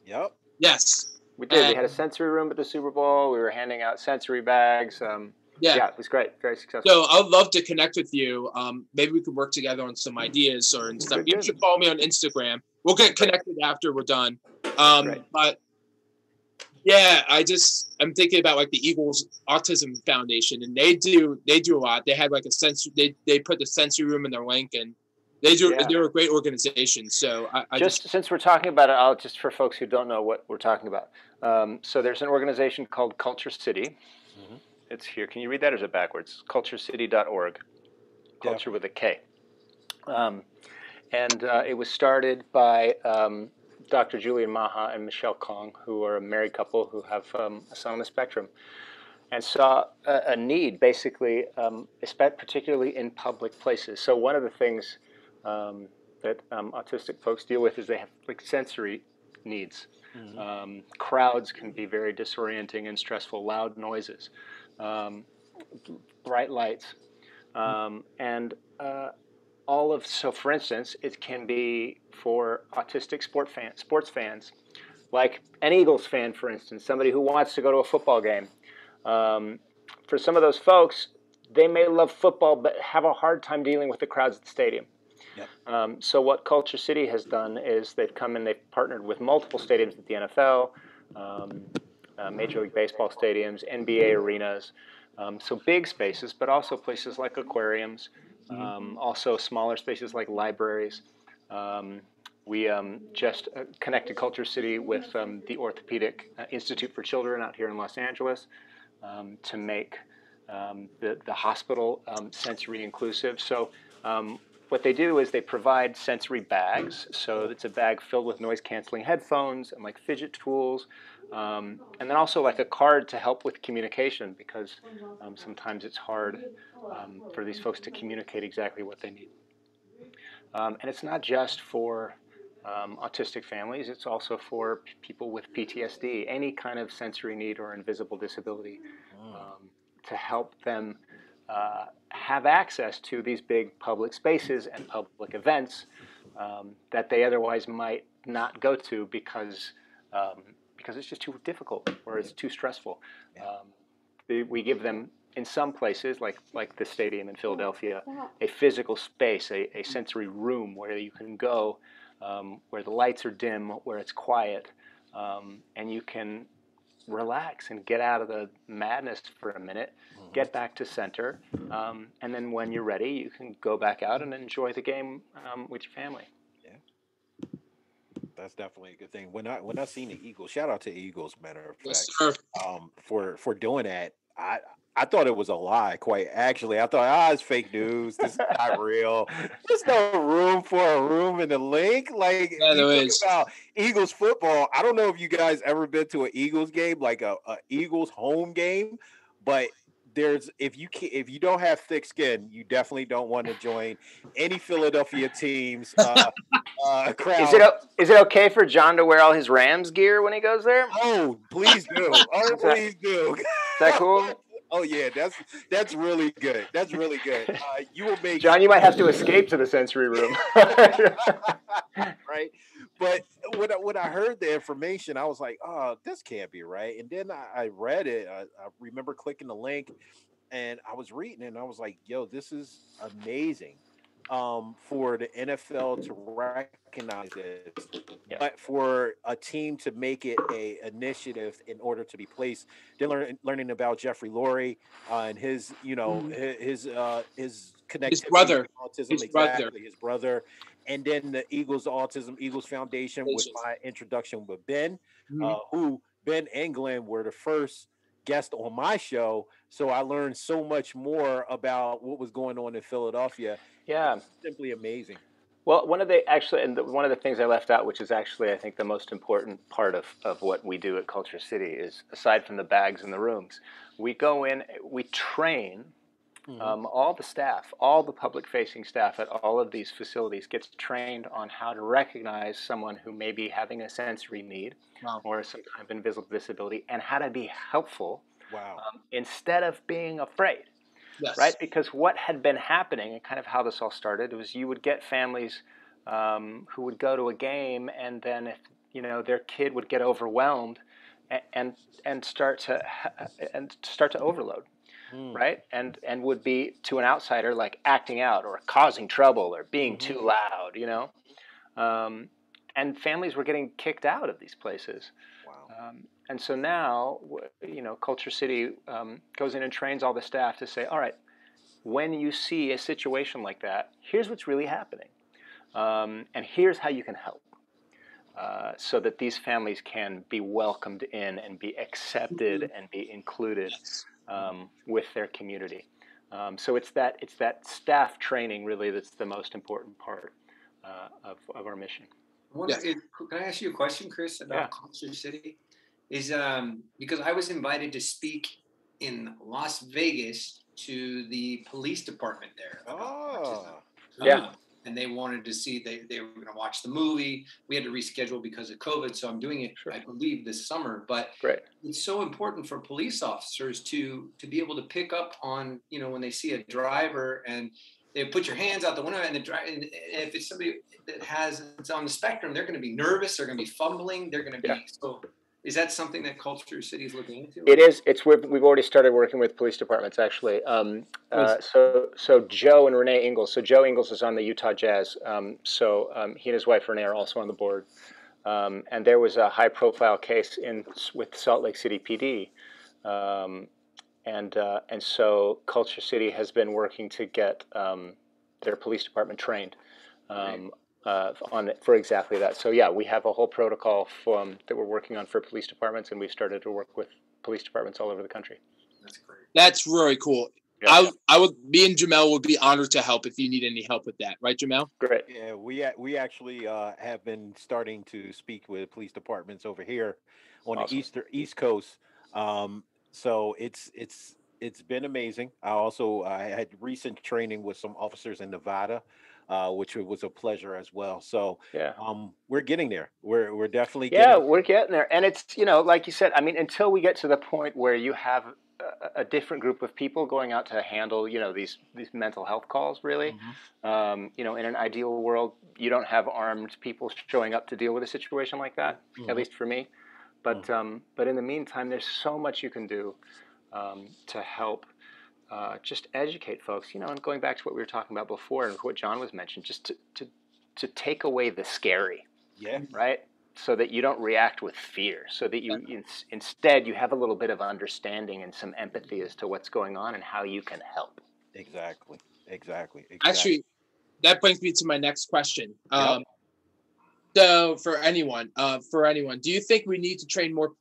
Speaker 6: Yep.
Speaker 2: Yes.
Speaker 3: We did. We had a sensory room at the Super Bowl. We were handing out sensory bags. Yeah, it was great. Very successful.
Speaker 2: So I would love to connect with you. Maybe we could work together on some ideas or stuff. You should follow me on Instagram. We'll get connected after we're done. But yeah, I'm thinking about like the Eagles Autism Foundation, and they do a lot. They had like a sensory. They put the sensory room in their link, and they're a great organization. So I just
Speaker 3: since we're talking about it, I'll just for folks who don't know what we're talking about. So there's an organization called Culture City. Mm-hmm. It's here. Can you read that, or is it backwards? culturecity.org. Culture with a K. And it was started by Dr. Julian Maha and Michelle Kong, who are a married couple who have a son on the spectrum, and saw a need, basically, particularly in public places. So one of the things that autistic folks deal with is they have like sensory needs. Mm-hmm. Crowds can be very disorienting and stressful, loud noises. Bright lights, so for instance, it can be for autistic sports fans, like an Eagles fan, for instance, somebody who wants to go to a football game. For some of those folks, they may love football but have a hard time dealing with the crowds at the stadium. Yep. So what Culture City has done is they've come and they've partnered with multiple stadiums at the NFL, Major League Baseball stadiums, NBA arenas, so big spaces, but also places like aquariums, also smaller spaces like libraries. We just connected Culture City with the Orthopedic Institute for Children out here in Los Angeles to make the hospital sensory inclusive. So what they do is they provide sensory bags. So it's a bag filled with noise-canceling headphones and like fidget tools. And then also like a card to help with communication, because sometimes it's hard for these folks to communicate exactly what they need. And it's not just for autistic families, it's also for people with PTSD, any kind of sensory need or invisible disability, to help them have access to these big public spaces and public events that they otherwise might not go to because it's just too difficult or it's too stressful. We give them, in some places, like the stadium in Philadelphia, a physical space, a sensory room where you can go, where the lights are dim, where it's quiet, and you can relax and get out of the madness for a minute, get back to center, and then when you're ready, you can go back out and enjoy the game with your family.
Speaker 6: That's definitely a good thing. When I seen the Eagles, shout out to Eagles, matter of fact,
Speaker 2: Yes,
Speaker 6: for doing that. I thought it was a lie. Quite actually, I thought, it's fake news. This is not real. There's no room for a room in the link. Like,
Speaker 2: yeah,
Speaker 6: you think about Eagles football. I don't know if you guys ever been to an Eagles game, like a Eagles home game, but if you don't have thick skin, you definitely don't want to join any Philadelphia teams. Crowd.
Speaker 3: Is it okay for John to wear all his Rams gear when he goes there?
Speaker 6: Oh, please do. Oh, please do.
Speaker 3: Is that cool?
Speaker 6: Oh yeah, that's really good. That's really good. You will make
Speaker 3: John. You might have to escape to the sensory room.
Speaker 6: Right. But when I heard the information, I was like, oh, this can't be right. And then I read it. I remember clicking the link, and I was reading it, and I was like, yo, this is amazing. For the NFL to recognize it, but for a team to make it a initiative in order to be placed. Then learning about Jeffrey Lurie and his connectivity,
Speaker 2: his brother,
Speaker 6: autism, his brother, and then the Eagles Foundation with my introduction with Ben, who Ben and Glenn were the first guest on my show, so I learned so much more about what was going on in Philadelphia.
Speaker 3: Yeah,
Speaker 6: simply amazing.
Speaker 3: Well, one of the things I left out, which is actually, I think, the most important part of what we do at Culture City is, aside from the bags in the rooms, we go in, we train all the staff, all the public-facing staff at all of these facilities gets trained on how to recognize someone who may be having a sensory need or some kind of invisible disability, and how to be helpful instead of being afraid.
Speaker 2: Yes.
Speaker 3: Right? Because what had been happening, and kind of how this all started, was you would get families who would go to a game, and then if their kid would get overwhelmed and start to overload, right? And would be, to an outsider, like acting out or causing trouble or being too loud, and families were getting kicked out of these places. Wow. And so now, Culture City goes in and trains all the staff to say, all right, when you see a situation like that, here's what's really happening. And here's how you can help. So that these families can be welcomed in and be accepted and be included with their community. So it's that staff training really that's the most important part of our mission.
Speaker 4: Can I ask you a question, Chris, about Culture City? Is because I was invited to speak in Las Vegas to the police department there. And they wanted to see, they were going to watch the movie. We had to reschedule because of COVID, so I'm doing it, I believe, this summer. But it's so important for police officers to be able to pick up on, when they see a driver and they put your hands out the window, and if it's somebody that it's on the spectrum, they're going to be nervous, they're going to be fumbling, they're going to be so. Is that something that Culture City is looking into?
Speaker 3: It is. We've already started working with police departments, actually. So Joe and Renee Ingalls. So Joe Ingalls is on the Utah Jazz. He and his wife Renee are also on the board. And there was a high-profile case with Salt Lake City PD, and so Culture City has been working to get their police department trained. For exactly that. So we have a whole protocol that we're working on for police departments, and we've started to work with police departments all over the country.
Speaker 4: That's great.
Speaker 2: That's really cool. Me and Jamel would be honored to help if you need any help with that, right, Jamel?
Speaker 3: Great.
Speaker 6: Yeah, we actually have been starting to speak with police departments over here on the East Coast. So it's been amazing. I had recent training with some officers in Nevada. Which was a pleasure as well. So we're getting there. We're definitely
Speaker 3: we're getting there. And it's, like you said, I mean, until we get to the point where you have a different group of people going out to handle, these mental health calls, really. In an ideal world, you don't have armed people showing up to deal with a situation like that, at least for me. But in the meantime, there's so much you can do to help just educate folks, and going back to what we were talking about before and what John was mentioning, just to take away the scary, right? So that you don't react with fear, so that you instead you have a little bit of understanding and some empathy as to what's going on and how you can help.
Speaker 6: Exactly.
Speaker 2: Actually, that brings me to my next question. So for anyone, do you think we need to train more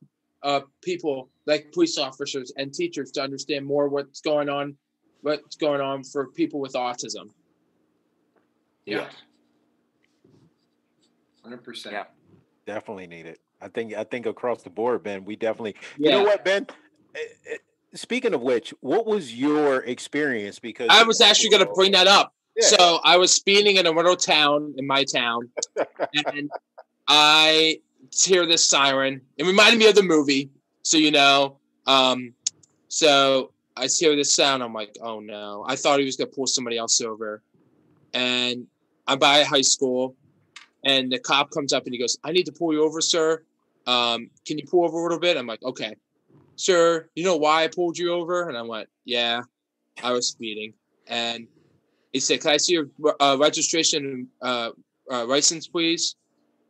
Speaker 2: people like police officers and teachers to understand more what's going on for people with autism?
Speaker 3: Yeah.
Speaker 4: 100%.
Speaker 3: Yeah.
Speaker 6: Definitely need it. I think across the board, Ben, we definitely. You know what, Ben? Speaking of which, what was your experience? Because
Speaker 2: I was actually going to bring that up. Yeah. So I was speeding in a little town in my town, and I hear this siren. It reminded me of the movie. So so I hear this sound. I'm like, oh no! I thought he was going to pull somebody else over, and I'm by a high school. And the cop comes up and he goes, I need to pull you over, sir. Can you pull over a little bit? I'm like, okay. Sir, you know why I pulled you over? And I went, yeah, I was speeding. And he said, can I see your registration license, please?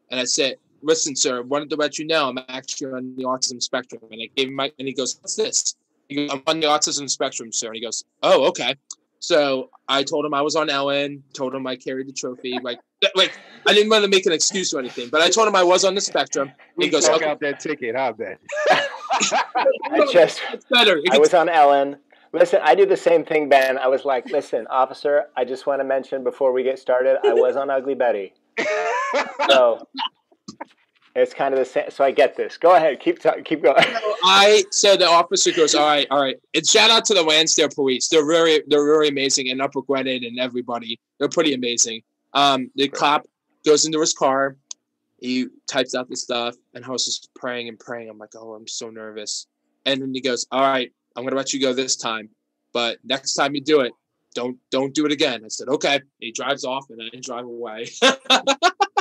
Speaker 2: And I said, listen, sir, I wanted to let you know I'm actually on the autism spectrum. And I gave him and he goes, what's this? He goes, I'm on the autism spectrum, sir. And he goes, oh, okay. So I told him I was on Ellen, told him I carried the trophy. Like I didn't want to make an excuse or anything, but I told him I was on the spectrum. He goes,
Speaker 6: check out that ticket, huh, Ben?
Speaker 3: I was on Ellen. Listen, I do the same thing, Ben. I was like, listen, officer, I just want to mention before we get started, I was on Ugly Betty. So it's kind of the same. So I get this. Go ahead. Keep going.
Speaker 2: So the officer goes, all right. And shout out to the Lansdale police. They're very amazing, and Upper Gwinnett and everybody. They're pretty amazing. The cop goes into his car. He types out the stuff, and I was just praying and praying. I'm like, oh, I'm so nervous. And then he goes, all right, I'm going to let you go this time. But next time you do it, don't do it again. I said, okay. He drives off, and I drive away.
Speaker 6: There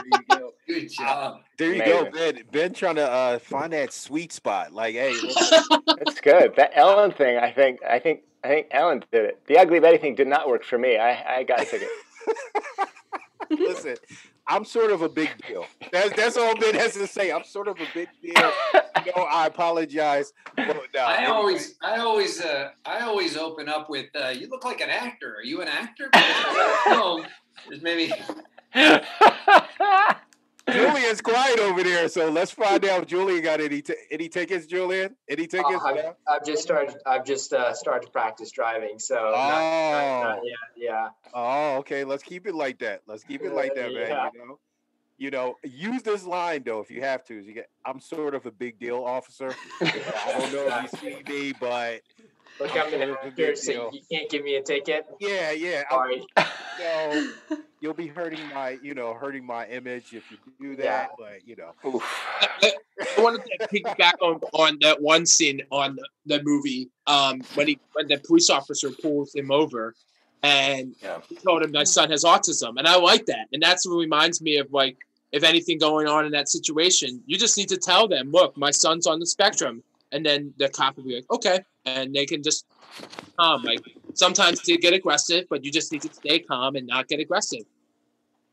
Speaker 6: you go.
Speaker 4: Good job.
Speaker 6: There you go, Ben. Ben trying to find that sweet spot. Like, hey,
Speaker 3: that's good. That Ellen thing, I think Ellen did it. The Ugly Betty thing did not work for me. I got a ticket.
Speaker 6: Listen, I'm sort of a big deal. That's all Ben has to say. I'm sort of a big deal. I apologize. But no,
Speaker 4: I always open up with, "You look like an actor. Are you an actor?" There's maybe.
Speaker 6: Julian's quiet over there, so let's find out if Julian got any tickets. Julian, any tickets?
Speaker 5: I've just started to practice driving, so not yet. Yeah.
Speaker 6: Oh, okay. Let's keep it like that. Man. Yeah. Use this line though if you have to. I'm sort of a big deal, officer. I don't know if you see me, but
Speaker 5: look, I'm an actor, so you can't give me a ticket.
Speaker 6: Yeah.
Speaker 5: Sorry.
Speaker 6: You'll be hurting my image if you do that. Yeah. But
Speaker 2: I wanted to piggyback on that one scene on the movie when the police officer pulls him over and he told him my son has autism, and I like that, and that's what reminds me of like if anything going on in that situation, you just need to tell them, look, my son's on the spectrum, and then the cop will be like, okay, and they can just like sometimes they get aggressive, but you just need to stay calm and not get aggressive.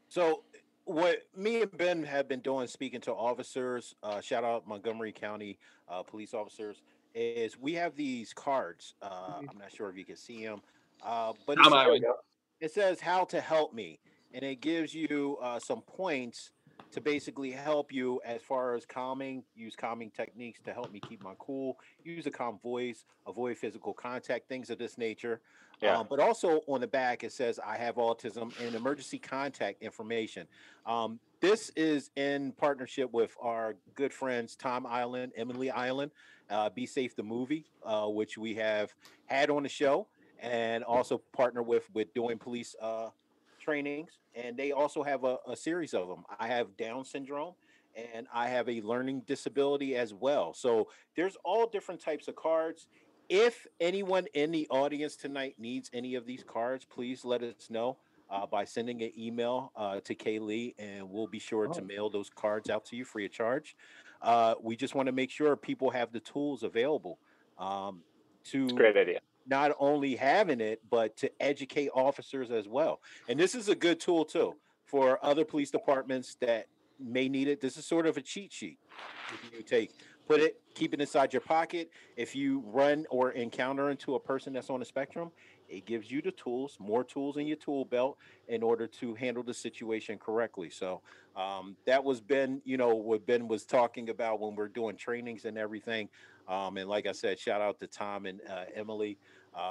Speaker 6: So what me and Ben have been doing, speaking to officers, shout out Montgomery County police officers, is we have these cards. I'm not sure if you can see them, but it says how to help me, and it gives you some points to basically help you as far as use calming techniques to help me keep my cool, use a calm voice, avoid physical contact, things of this nature. Yeah. But also on the back, it says I have autism and emergency contact information. This is in partnership with our good friends, Tom Island, Emily Island, Be Safe the Movie, which we have had on the show, and also partner with doing police trainings, and they also have a series of them. I have Down syndrome, and I have a learning disability as well. So there's all different types of cards. If anyone in the audience tonight needs any of these cards, please let us know by sending an email to Kaylee, and we'll be sure to mail those cards out to you free of charge. We just want to make sure people have the tools available to
Speaker 3: great idea.
Speaker 6: Not only having it, but to educate officers as well. And this is a good tool too for other police departments that may need it. This is sort of a cheat sheet. If you keep it inside your pocket. If you run or encounter into a person that's on the spectrum, it gives you the tools, more tools in your tool belt in order to handle the situation correctly. So that was Ben, what Ben was talking about when we're doing trainings and everything. And like I said, shout out to Tom and Emily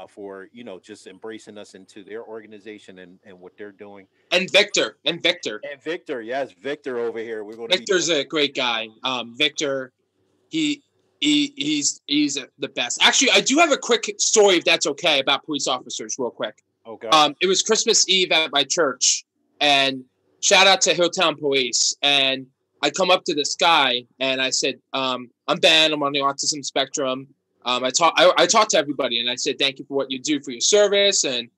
Speaker 6: for, just embracing us into their organization and what they're doing.
Speaker 2: And Victor.
Speaker 6: Yes, Victor over here.
Speaker 2: Victor's a great guy. Victor, he's the best. Actually, I do have a quick story, if that's okay, about police officers real quick.
Speaker 6: Okay.
Speaker 2: It was Christmas Eve at my church, and shout out to Hilltown Police. And I come up to this guy and I said, I'm Ben, I'm on the autism spectrum. I talked to everybody and I said, thank you for what you do for your service. And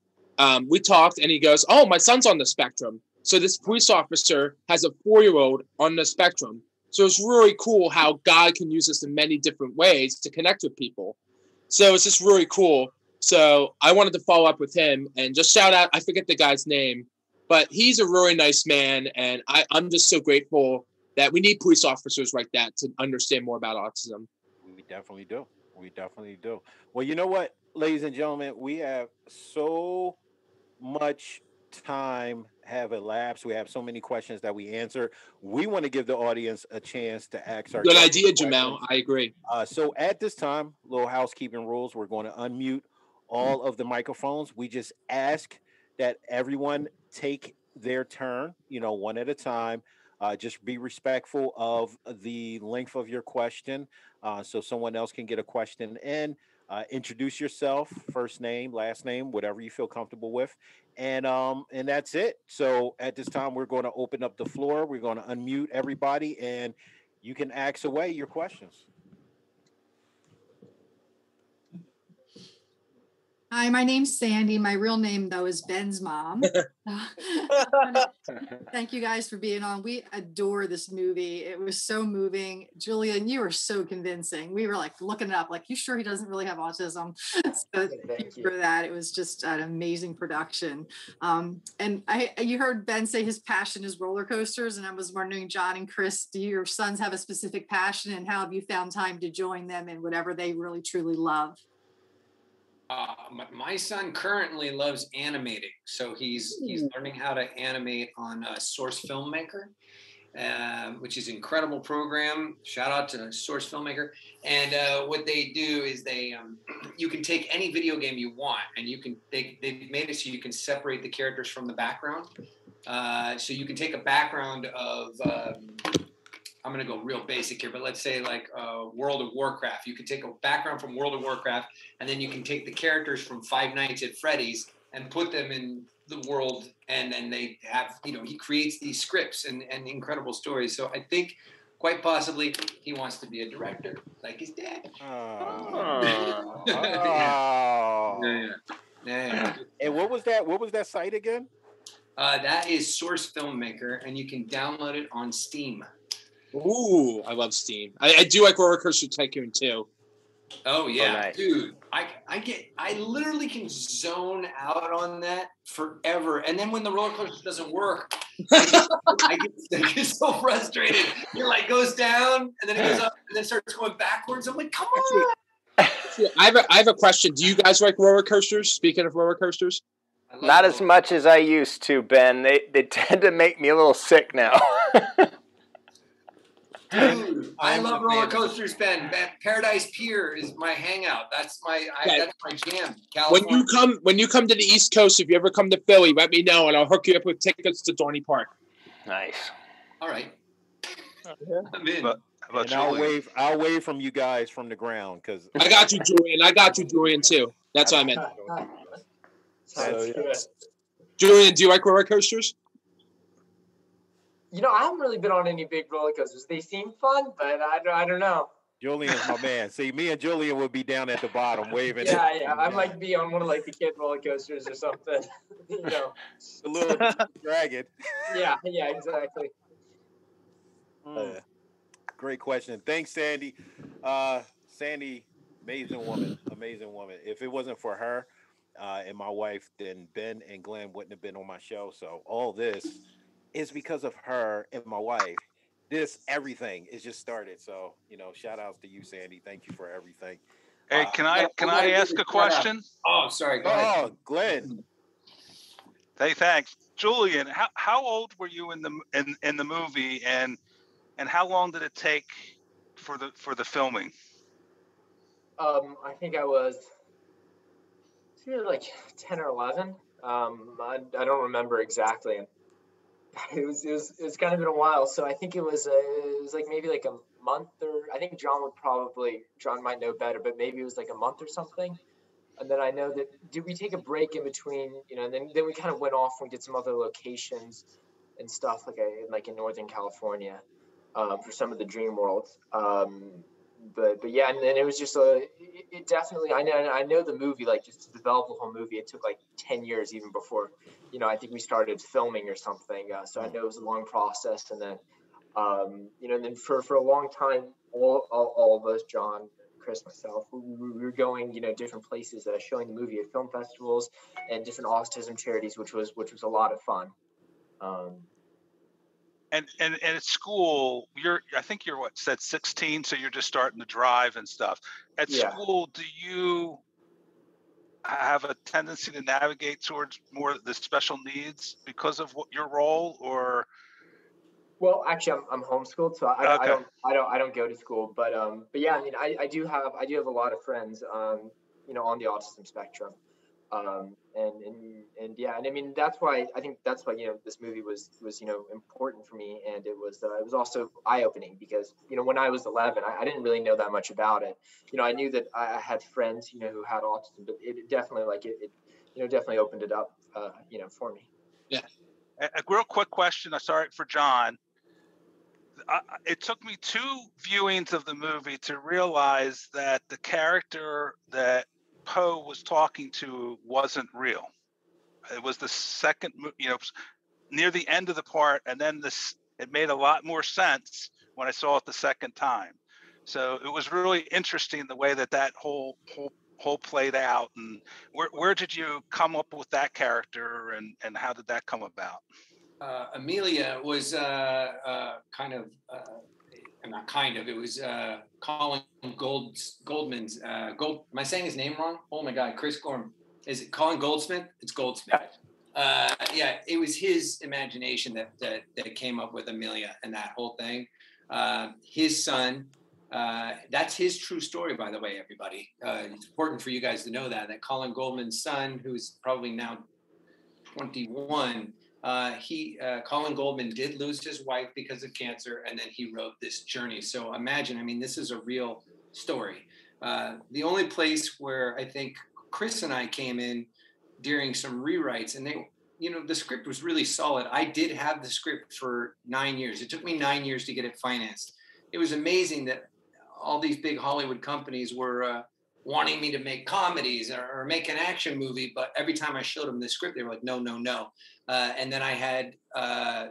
Speaker 2: we talked and he goes, oh, my son's on the spectrum. So this police officer has a 4-year-old on the spectrum. So it's really cool how God can use this in many different ways to connect with people. So it's just really cool. So I wanted to follow up with him and just shout out, I forget the guy's name, but he's a really nice man. And I'm just so grateful that we need police officers like that to understand more about autism.
Speaker 6: We definitely do. Well, you know what, ladies and gentlemen, we have so much time have elapsed. We have so many questions that we answer. We want to give the audience a chance to ask our
Speaker 2: good idea, Jamal. I agree.
Speaker 6: So at this time, little housekeeping rules. We're going to unmute all of the microphones. We just ask that everyone take their turn, one at a time. Just be respectful of the length of your question, so someone else can get a question in. Introduce yourself, first name, last name, whatever you feel comfortable with, and that's it. So at this time, we're going to open up the floor. We're going to unmute everybody, and you can ask away your questions.
Speaker 7: Hi, my name's Sandy. My real name, though, is Ben's mom. Thank you guys for being on. We adore this movie. It was so moving. Julian, you were so convincing. We were like looking it up, like, you sure he doesn't really have autism? So thank you for that. It was just an amazing production. And you heard Ben say his passion is roller coasters, and I was wondering, John and Chris, do your sons have a specific passion, and how have you found time to join them in whatever they really truly love?
Speaker 4: My son currently loves animating, so he's learning how to animate on Source Filmmaker, which is an incredible program. Shout out to Source Filmmaker. And what they do is you can take any video game you want, and they've made it so you can separate the characters from the background. So you can take a background of I'm going to go real basic here, but let's say like World of Warcraft. You can take a background from World of Warcraft, and then you can take the characters from Five Nights at Freddy's and put them in the world, and then they have, he creates these scripts and incredible stories. So I think quite possibly he wants to be a director like his dad.
Speaker 6: Yeah. And what was that site again?
Speaker 4: That is Source Filmmaker, and you can download it on Steam.
Speaker 2: Ooh, I love Steam. I do like Roller Coaster Tycoon too.
Speaker 4: Oh yeah,
Speaker 3: nice.
Speaker 4: Dude! I literally can zone out on that forever, and then when the roller coaster doesn't work, I get so frustrated. You're like, goes down, and then it goes up, and then starts going backwards. I'm like, come on.
Speaker 2: I have a question. Do you guys like roller coasters? Speaking of roller coasters,
Speaker 3: not as much as I used to, Ben. They tend to make me a little sick now.
Speaker 4: Dude, I love roller coasters, Ben. Paradise Pier is my hangout. That's my jam. California.
Speaker 2: When you come to the East Coast, if you ever come to Philly, let me know, and I'll hook you up with tickets to Dorney Park.
Speaker 3: Nice.
Speaker 4: All right.
Speaker 8: I'm in.
Speaker 6: And I'll wave from you guys from the ground, because
Speaker 2: I got you, Julian. I got you, Julian, too. That's what I meant. Julian, do you like roller coasters?
Speaker 5: I haven't really been on any big roller coasters. They seem fun, but I don't know.
Speaker 6: Julian's my man. See, me and Julian would be down at the bottom waving.
Speaker 5: Yeah. I might be on one of like the kid roller coasters or something.
Speaker 6: A little dragon.
Speaker 5: Yeah, exactly.
Speaker 6: Great question. Thanks, Sandy. Sandy, amazing woman. If it wasn't for her and my wife, then Ben and Glenn wouldn't have been on my show. So all this is because of her and my wife. Everything is just started. So, shout outs to you, Sandy. Thank you for everything.
Speaker 8: Hey, can I ask a question?
Speaker 4: Oh, sorry. Go ahead.
Speaker 6: Oh, Glenn.
Speaker 8: Hey, thanks. Julian, how old were you in the movie, and how long did it take for the filming?
Speaker 5: I think I was like 10 or 11. I don't remember exactly. It was kind of been a while, so I think it was like maybe like a month, or I think John might know better, but maybe it was like a month or something. And then I know that, did we take a break in between, and then we kind of went off and did some other locations and stuff like in Northern California for some of the dream worlds. But yeah, and then it was just it definitely, I know the movie, like just to develop the whole movie, it took like 10 years even before, I think we started filming or something. So I know it was a long process. And then, and then for a long time, all of us, John, Chris, myself, we were going, different places, showing the movie at film festivals and different autism charities, which was a lot of fun.
Speaker 8: And at school, I think you're 16, so you're just starting to drive and stuff. At school, do you have a tendency to navigate towards more the special needs because of your role, or?
Speaker 5: Well, actually, I'm homeschooled, so I don't go to school. But yeah, I mean, I do have a lot of friends. on the autism spectrum. And yeah, and I mean that's why this movie was important for me, and it was also eye-opening because when I was 11, I didn't really know that much about it. I knew that I had friends who had autism, but it definitely definitely opened it up for me.
Speaker 8: Yeah. A real quick question. Sorry for John. It took me 2 viewings of the movie to realize that the character that Poe was talking to wasn't real. It was the second, near the end of the part, and then it made a lot more sense when I saw it the second time. So it was really interesting the way that whole played out. And where did you come up with that character, and how did that come about?
Speaker 4: Amelia was it was Colin Goldman's am I saying his name wrong? Oh my God, Chris Gorham. Is it Colin Goldsmith? It's Goldsmith. Yeah, it was his imagination that came up with Amelia and that whole thing. His son, that's his true story, by the way, everybody. It's important for you guys to know that Colin Goldman's son, who's probably now 21, Colin Goldman did lose his wife because of cancer, and then he wrote this journey. So imagine, this is a real story. The only place where I think Chris and I came in during some rewrites, and the script was really solid. I did have the script for 9 years. It took me 9 years to get it financed. It was amazing that all these big Hollywood companies were wanting me to make comedies or make an action movie, but every time I showed them the script, they were like, no, no, no. And then I had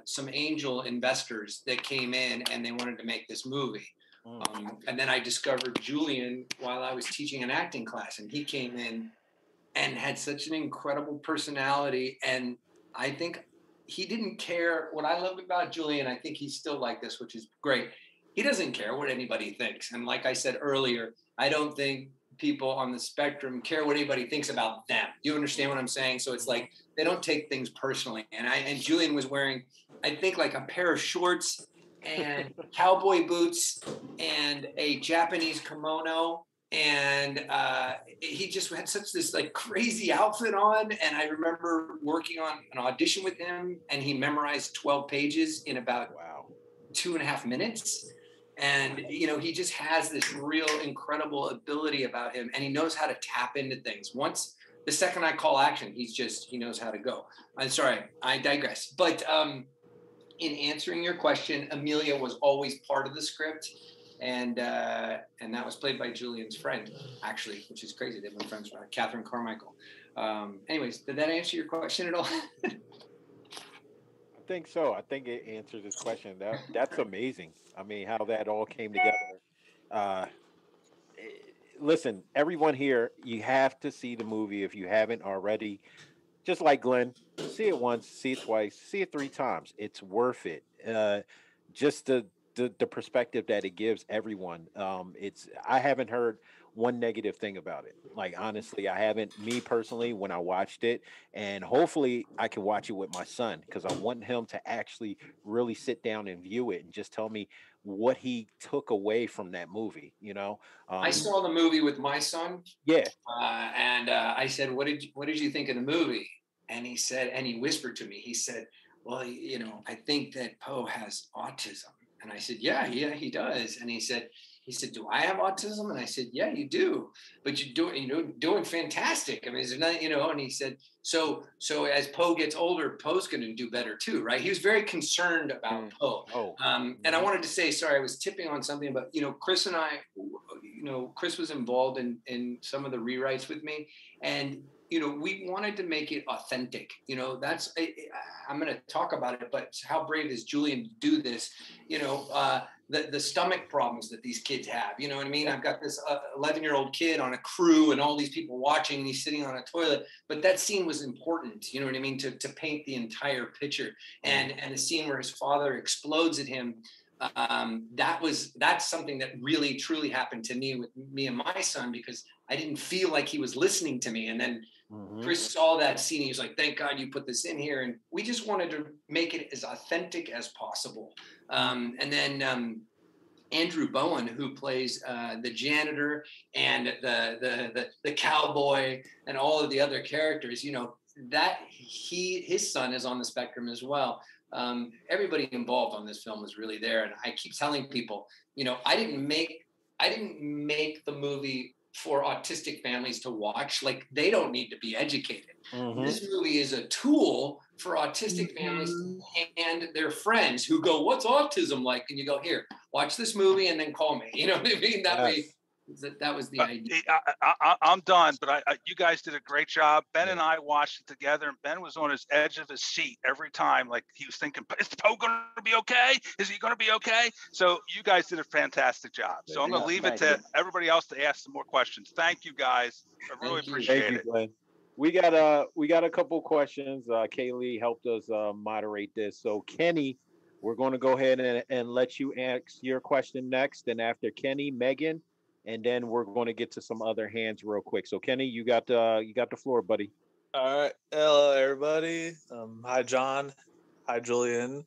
Speaker 4: some angel investors that came in and they wanted to make this movie. And then I discovered Julian while I was teaching an acting class, and he came in and had such an incredible personality. And I think he didn't care. What I loved about Julian, I think he's still like this, which is great. He doesn't care what anybody thinks. And like I said earlier, I don't think people on the spectrum care what anybody thinks about them. You understand what I'm saying? So it's like they don't take things personally. And Julian was wearing, I think, like a pair of shorts and cowboy boots and a Japanese kimono, and he just had such this like crazy outfit on. And I remember working on an audition with him, and he memorized 12 pages in about 2.5 minutes. And, he just has this real incredible ability about him, and he knows how to tap into things. The second I call action, he knows how to go. I'm sorry, I digress. But in answering your question, Amelia was always part of the script. And that was played by Julian's friend, actually, which is crazy. They've been friends with Catherine Carmichael. Anyways, did that answer your question at all?
Speaker 6: I think so. I think it answers this question. That's amazing. How that all came together. Listen, everyone here, you have to see the movie if you haven't already. Just like Glenn, see it once, see it twice, see it 3 times. It's worth it. Just the perspective that it gives everyone. I haven't heard one negative thing about it. Like, honestly, I haven't, me personally, when I watched it. And hopefully I can watch it with my son, because I want him to actually really sit down and view it and just tell me what he took away from that movie.
Speaker 4: I saw the movie with my son.
Speaker 6: Yeah.
Speaker 4: And I said, what did you think of the movie? And he said, and he whispered to me, he said, well, I think that Poe has autism. And I said, yeah, he does. And he said, do I have autism? And I said, yeah, you do, but you're doing fantastic. Is there nothing, and he said, so as Poe gets older, Poe's going to do better too, right? He was very concerned about Poe. And I wanted to say, sorry, I was tipping on something, but, Chris and I, Chris was involved in some of the rewrites with me, and, we wanted to make it authentic. I'm going to talk about it, but how brave is Julian to do this? The stomach problems that these kids have, you know what I mean? I've got this 11-year-old kid on a crew and all these people watching, and he's sitting on a toilet, but that scene was important, you know what I mean? To paint the entire picture, and the scene where his father explodes at him, that's something that really truly happened to me with me and my son, because I didn't feel like he was listening to me. And then Chris saw that scene. He was like, thank God you put this in here. And we just wanted to make it as authentic as possible. And then Andrew Bowen, who plays the janitor and the cowboy and all of the other characters, you know, that his son is on the spectrum as well. Everybody involved on this film was really there. And I keep telling people, you know, I didn't make the movie for autistic families to watch. Like, they don't need to be educated. Mm-hmm. This movie is a tool for autistic families and their friends who go, "What's autism like?" And you go, "Here, watch this movie and then call me." You know what I mean? That way, that was the idea.
Speaker 8: I'm done, but you guys did a great job. Ben and I watched it together, and Ben was on his edge of his seat every time. Like, he was thinking, "Is Poe going to be okay? Is he going to be okay?" So you guys did a fantastic job. So I'm going to leave it to everybody else to ask some more questions. Thank you, guys. I really appreciate it.
Speaker 6: Glenn. We got a couple questions. Kaylee helped us moderate this. So Kenny, we're going to go ahead and let you ask your question next. And after Kenny, Megan, and then we're going to get to some other hands real quick. So Kenny, you got the floor, buddy.
Speaker 9: All right. Hello, everybody. Hi, John. Hi, Julian.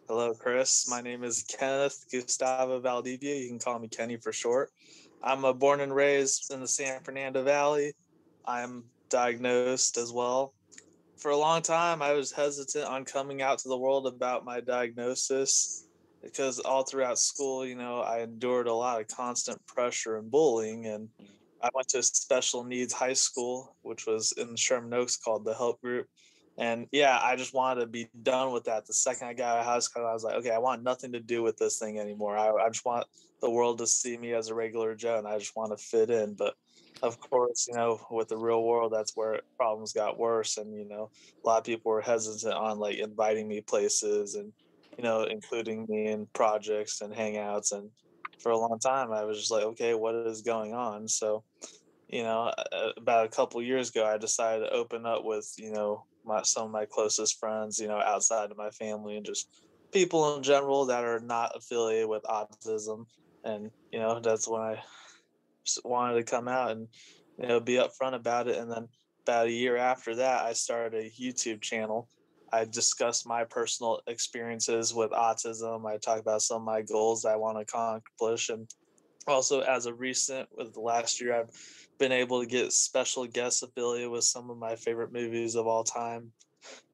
Speaker 9: Hello, Chris. My name is Kenneth Gustavo Valdivia. You can call me Kenny for short. I'm born and raised in the San Fernando Valley. I'm diagnosed as well. For a long time, I was hesitant on coming out to the world about my diagnosis because all throughout school, you know, I endured a lot of constant pressure and bullying. And I went to a special needs high school, which was in Sherman Oaks, called the Help Group. And yeah, I just wanted to be done with that. The second I got out of high school, I was like, okay, I want nothing to do with this thing anymore. I just want the world to see me as a regular Joe, and I just want to fit in. But of course, you know, with the real world, that's where problems got worse. And, you know, a lot of people were hesitant on like inviting me places and, you know, including me in projects and hangouts. And for a long time, I was just like, okay, what is going on? So, you know, about a couple of years ago, I decided to open up with, you know, some of my closest friends, you know, outside of my family and just people in general that are not affiliated with autism. And, you know, that's when I wanted to come out and, you know, be upfront about it. And then about a year after that, I started a YouTube channel. I discussed my personal experiences with autism. I talk about some of my goals I want to accomplish. And also, as of recent, with the last year, I've been able to get special guests affiliated with some of my favorite movies of all time.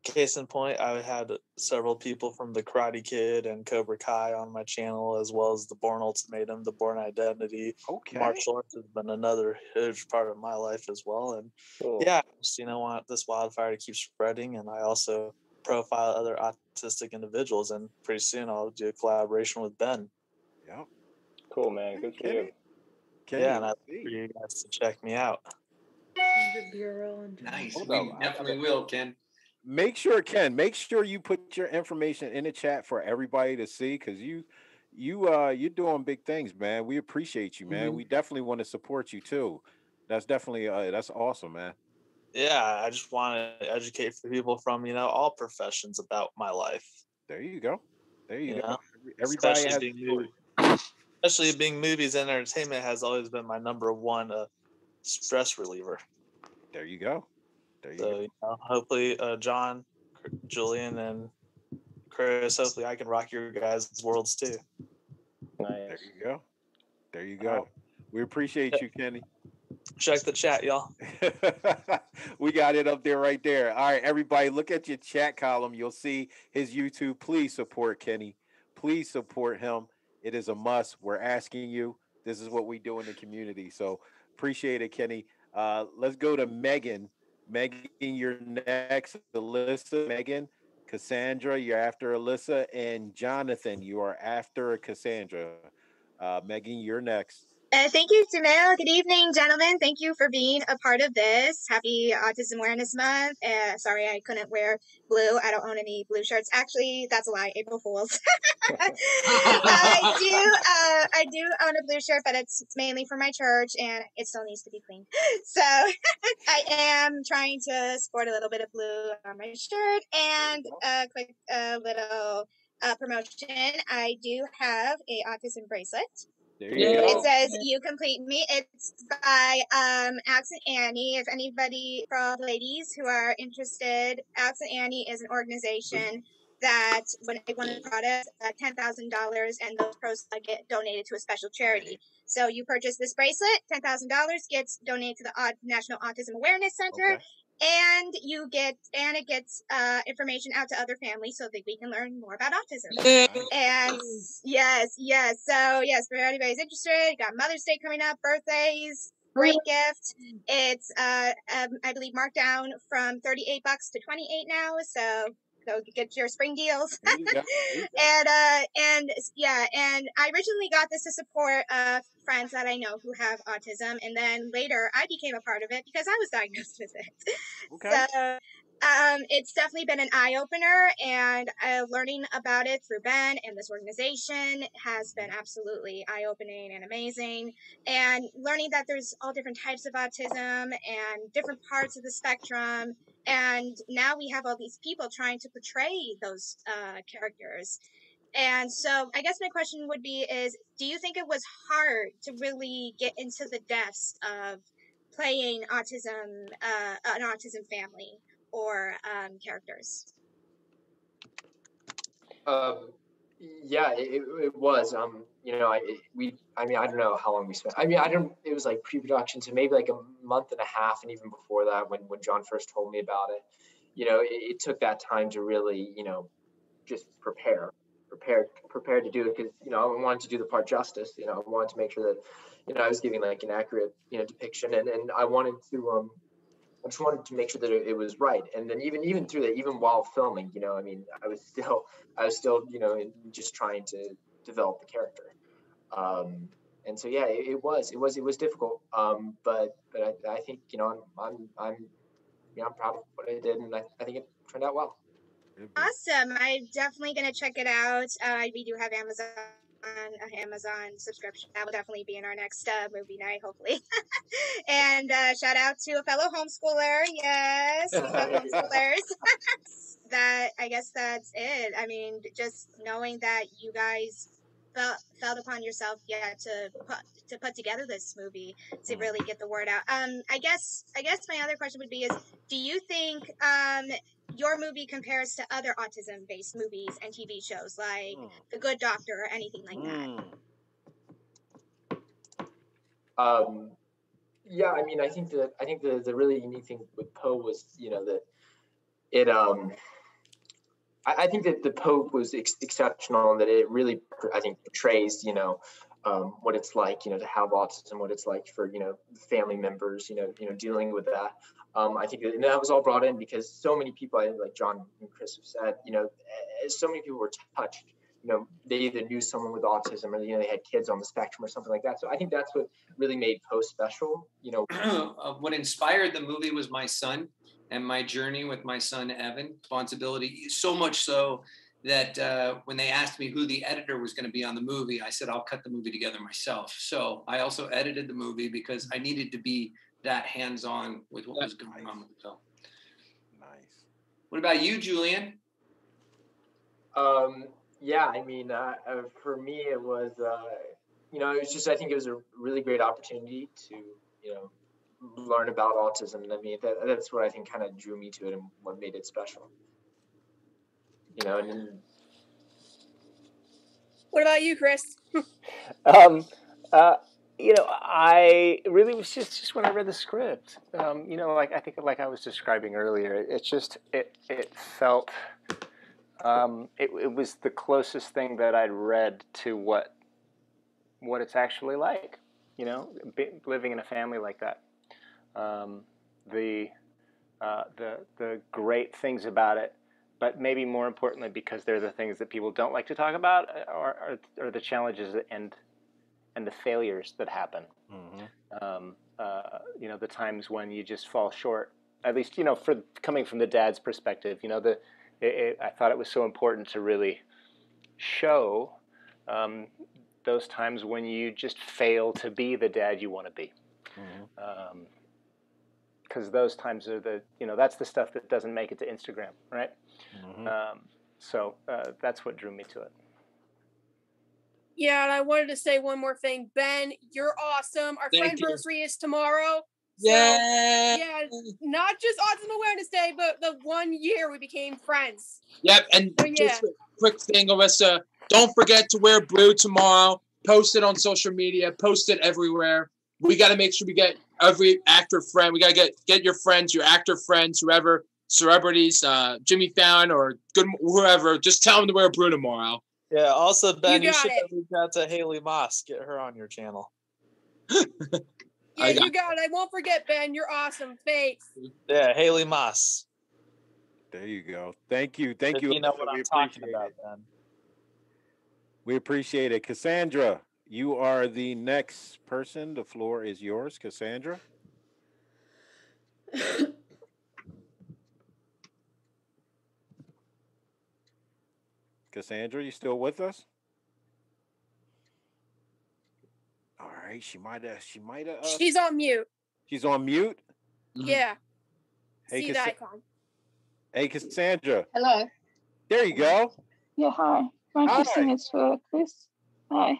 Speaker 9: Case in point, I had several people from The Karate Kid and Cobra Kai on my channel, as well as The Bourne Ultimatum, The Bourne Identity. Okay. Martial arts has been another huge part of my life as well. And yeah, I just, you know, want this wildfire to keep spreading. And I also profile other autistic individuals. And pretty soon I'll do a collaboration with Ben.
Speaker 6: Yep.
Speaker 10: Cool, man. Good for you.
Speaker 9: Yeah, and I'd like for you guys to check me out.
Speaker 4: Nice. We definitely will, Ken.
Speaker 6: Make sure you put your information in the chat for everybody to see, because you're doing big things, man. We appreciate you, man. Mm-hmm. We definitely want to support you too. That's definitely that's awesome, man.
Speaker 9: Yeah, I just want to educate people from, you know, all professions about my life.
Speaker 6: There you go. Everybody
Speaker 9: especially being movies and entertainment has always been my number one stress reliever.
Speaker 6: There you go.
Speaker 9: You know, hopefully, John, Julian, and Chris, hopefully I can rock your guys' worlds too.
Speaker 10: Nice.
Speaker 6: There you go. We appreciate you, Kenny.
Speaker 9: Check the chat, y'all.
Speaker 6: We got it up there right there. All right, everybody, look at your chat column. You'll see his YouTube. Please support Kenny. Please support him. It is a must. We're asking you. This is what we do in the community. So appreciate it, Kenny. Let's go to Megan. Megan, you're next. Alyssa, Megan, Cassandra, you're after Alyssa, and Jonathan, you are after Cassandra. Megan, you're next.
Speaker 11: Thank you, Jamil. Good evening, gentlemen. Thank you for being a part of this. Happy Autism Awareness Month. Sorry, I couldn't wear blue. I don't own any blue shirts. Actually, that's a lie. April Fools. I do own a blue shirt, but it's mainly for my church, and it still needs to be cleaned. So I am trying to sport a little bit of blue on my shirt. And a quick little promotion. I do have a autism bracelet. It says "You Complete Me." It's by Accent Annie. If anybody from ladies who are interested, Accent Annie is an organization that when I won a product, $10,000, and those proceeds get donated to a special charity. So you purchase this bracelet, $10,000 gets donated to the National Autism Awareness Center. Okay. And it gets information out to other families so that we can learn more about autism. And yes. So yes, for anybody's interested, you got Mother's Day coming up, birthdays, great gift. It's I believe marked down from $38 to $28 now. So go get your spring deals. And I originally got this to support friends that I know who have autism, and then later I became a part of it because I was diagnosed with it. Okay. So it's definitely been an eye opener, and learning about it through Ben and this organization has been absolutely eye opening and amazing. And learning that there's all different types of autism and different parts of the spectrum. And now we have all these people trying to portray those characters. And so I guess my question would be is, do you think it was hard to really get into the depths of playing autism, an autism family or characters?
Speaker 5: Yeah, it was. You know, I don't know how long we spent. It was like pre-production, so maybe like a month and a half, and even before that, when John first told me about it, you know, it took that time to really, you know, just prepared to do it, because, you know, I wanted to do the part justice. You know, I wanted to make sure that, you know, I was giving like an accurate, you know, depiction, and I wanted to I just wanted to make sure that it was right. And then even through that, even while filming, you know, I mean, I was still, you know, just trying to develop the character. And so, yeah, it was difficult. But I think, you know, I'm proud of what I did, and I think it turned out well.
Speaker 11: Awesome. I'm definitely going to check it out. We do have Amazon subscription. That will definitely be in our next movie night, hopefully. And shout out to a fellow homeschooler. Yes, homeschoolers. I guess that's it. I mean, just knowing that you guys felt upon yourself, to put together this movie to really get the word out. I guess my other question would be is, do you think your movie compares to other autism-based movies and TV shows like The Good Doctor or anything like that?
Speaker 5: Yeah, I mean, I think the really unique thing with Poe was, you know, that it I think that the Poe was exceptional, and that it really, I think, portrays, you know, what it's like, you know, to have autism, what it's like for, you know, family members, you know, dealing with that. I think that was all brought in because so many people, like John and Chris have said, you know, so many people were touched. You know, they either knew someone with autism, or, you know, they had kids on the spectrum or something like that. So I think that's what really made Poe special. You know,
Speaker 4: what inspired the movie was my son and my journey with my son Evan. Responsibility, so much so that when they asked me who the editor was going to be on the movie, I said I'll cut the movie together myself. So I also edited the movie because I needed to be that hands-on with what was going on with the film.
Speaker 6: Nice.
Speaker 4: What about you, Julian?
Speaker 5: Yeah, I mean, for me, it was, you know, it was just, I think it was a really great opportunity to, you know, learn about autism. And I mean, that's what I think kind of drew me to it and what made it special. You know, and then...
Speaker 12: What about you, Chris?
Speaker 3: You know, I really was just when I read the script, you know, like I was describing earlier, it felt, it was the closest thing that I'd read to what it's actually like, you know, living in a family like that. The great things about it, but maybe more importantly, because they're the things that people don't like to talk about, are the challenges and the failures that happen. You know, the times when you just fall short. At least, you know, for coming from the dad's perspective, you know, I thought it was so important to really show those times when you just fail to be the dad you want to be. Because those times are that's the stuff that doesn't make it to Instagram, right? So that's what drew me to it.
Speaker 12: Yeah, and I wanted to say one more thing. Ben, you're awesome. Our friendversary is tomorrow.
Speaker 2: Yeah.
Speaker 12: Yeah, not just Autism Awareness Day, but the 1 year we became friends.
Speaker 2: Yep, and
Speaker 12: So, yeah.
Speaker 2: just a quick thing, Alyssa, don't forget to wear blue tomorrow. Post it on social media. Post it everywhere. We got to make sure we get every actor friend. We got to get your friends, your actor friends, whoever, celebrities, Jimmy Fallon or whoever. Just tell them to wear blue tomorrow.
Speaker 9: Yeah, also, Ben, you should
Speaker 12: it.
Speaker 9: reach out to Haley Moss. Get her on your channel.
Speaker 12: Yeah, you got it. I won't forget, Ben. You're awesome. Thanks.
Speaker 9: Yeah, Haley Moss.
Speaker 6: There you go. Thank you. Thank you.
Speaker 9: You know what I'm talking about, Ben.
Speaker 6: We appreciate it. Cassandra, you are the next person. The floor is yours, Cassandra. Cassandra, you still with us? All right, she might have.
Speaker 12: She's on mute.
Speaker 6: She's on mute.
Speaker 12: Yeah.
Speaker 6: Hey,
Speaker 12: See the icon.
Speaker 6: Hey, Cassandra.
Speaker 13: Hello.
Speaker 6: There you go.
Speaker 13: Yeah, hi. My
Speaker 6: Hi.
Speaker 13: question is for Chris. Hi.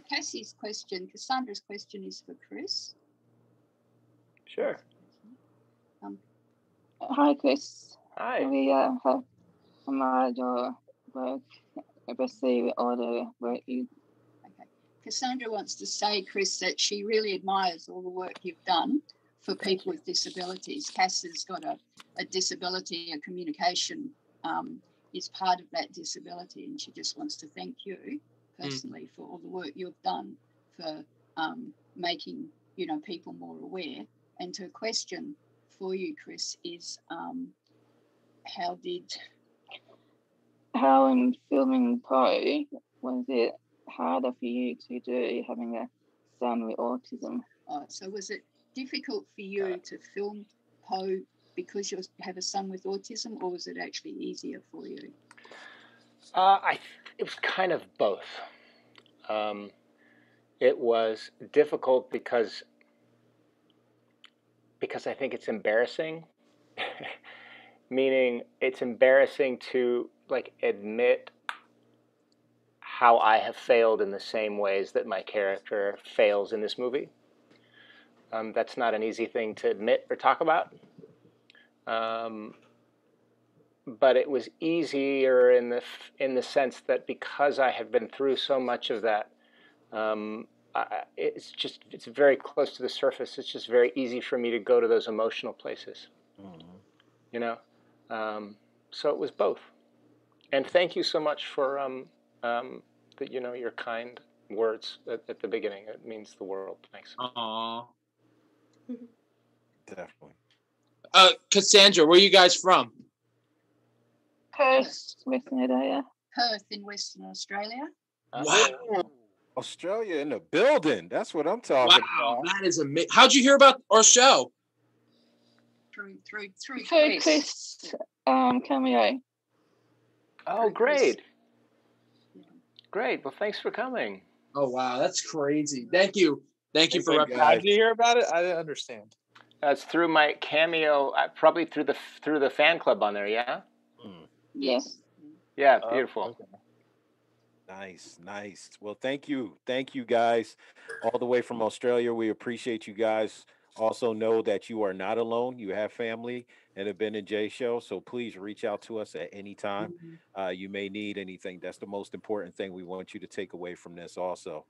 Speaker 14: Cassie's question, Cassandra's question is for Chris.
Speaker 3: Sure.
Speaker 13: Hi, Chris.
Speaker 3: Hi.
Speaker 13: We have admired your work, especially all the work you.
Speaker 14: Okay. Cassandra wants to say, Chris, that she really admires all the work you've done for people with disabilities. Cass has got a disability, a communication is part of that disability, and she just wants to thank you personally for all the work you've done for making, people more aware. And her question for you, Chris, is how
Speaker 13: in filming Poe, was it harder for you to do having a son with autism?
Speaker 14: So was it difficult for you to film Poe because you have a son with autism, or was it actually easier for you?
Speaker 3: It was kind of both. It was difficult because I think it's embarrassing. Meaning it's embarrassing to admit how I have failed in the same ways that my character fails in this movie. That's not an easy thing to admit or talk about. But it was easier in the sense that because I have been through so much of that, it's very close to the surface. It's just very easy for me to go to those emotional places. Mm-hmm. So it was both. And thank you so much for your kind words at the beginning. It means the world. Thanks.
Speaker 2: Aww.
Speaker 6: Definitely.
Speaker 2: Cassandra, where are you guys from?
Speaker 13: Perth, Western Australia.
Speaker 14: Perth in Western Australia.
Speaker 6: Wow. Australia in the building. That's what I'm talking about.
Speaker 2: That is amazing. How'd you hear about our show?
Speaker 14: Through
Speaker 13: Chris cameo.
Speaker 3: Oh, great. Great. Well, thanks for coming.
Speaker 2: Oh, wow. That's crazy. Thank you. Thank you for
Speaker 9: representing. How did you hear about it? I didn't understand.
Speaker 3: It's through my cameo, probably through the fan club on there, yeah?
Speaker 13: Yes.
Speaker 3: Yeah, beautiful.
Speaker 6: Okay. Nice. Well, thank you guys all the way from Australia. We appreciate you guys. Also know that you are not alone. You have family and have been in Jay Show, so please reach out to us at any time. You may need anything. That's the most important thing we want you to take away from this also.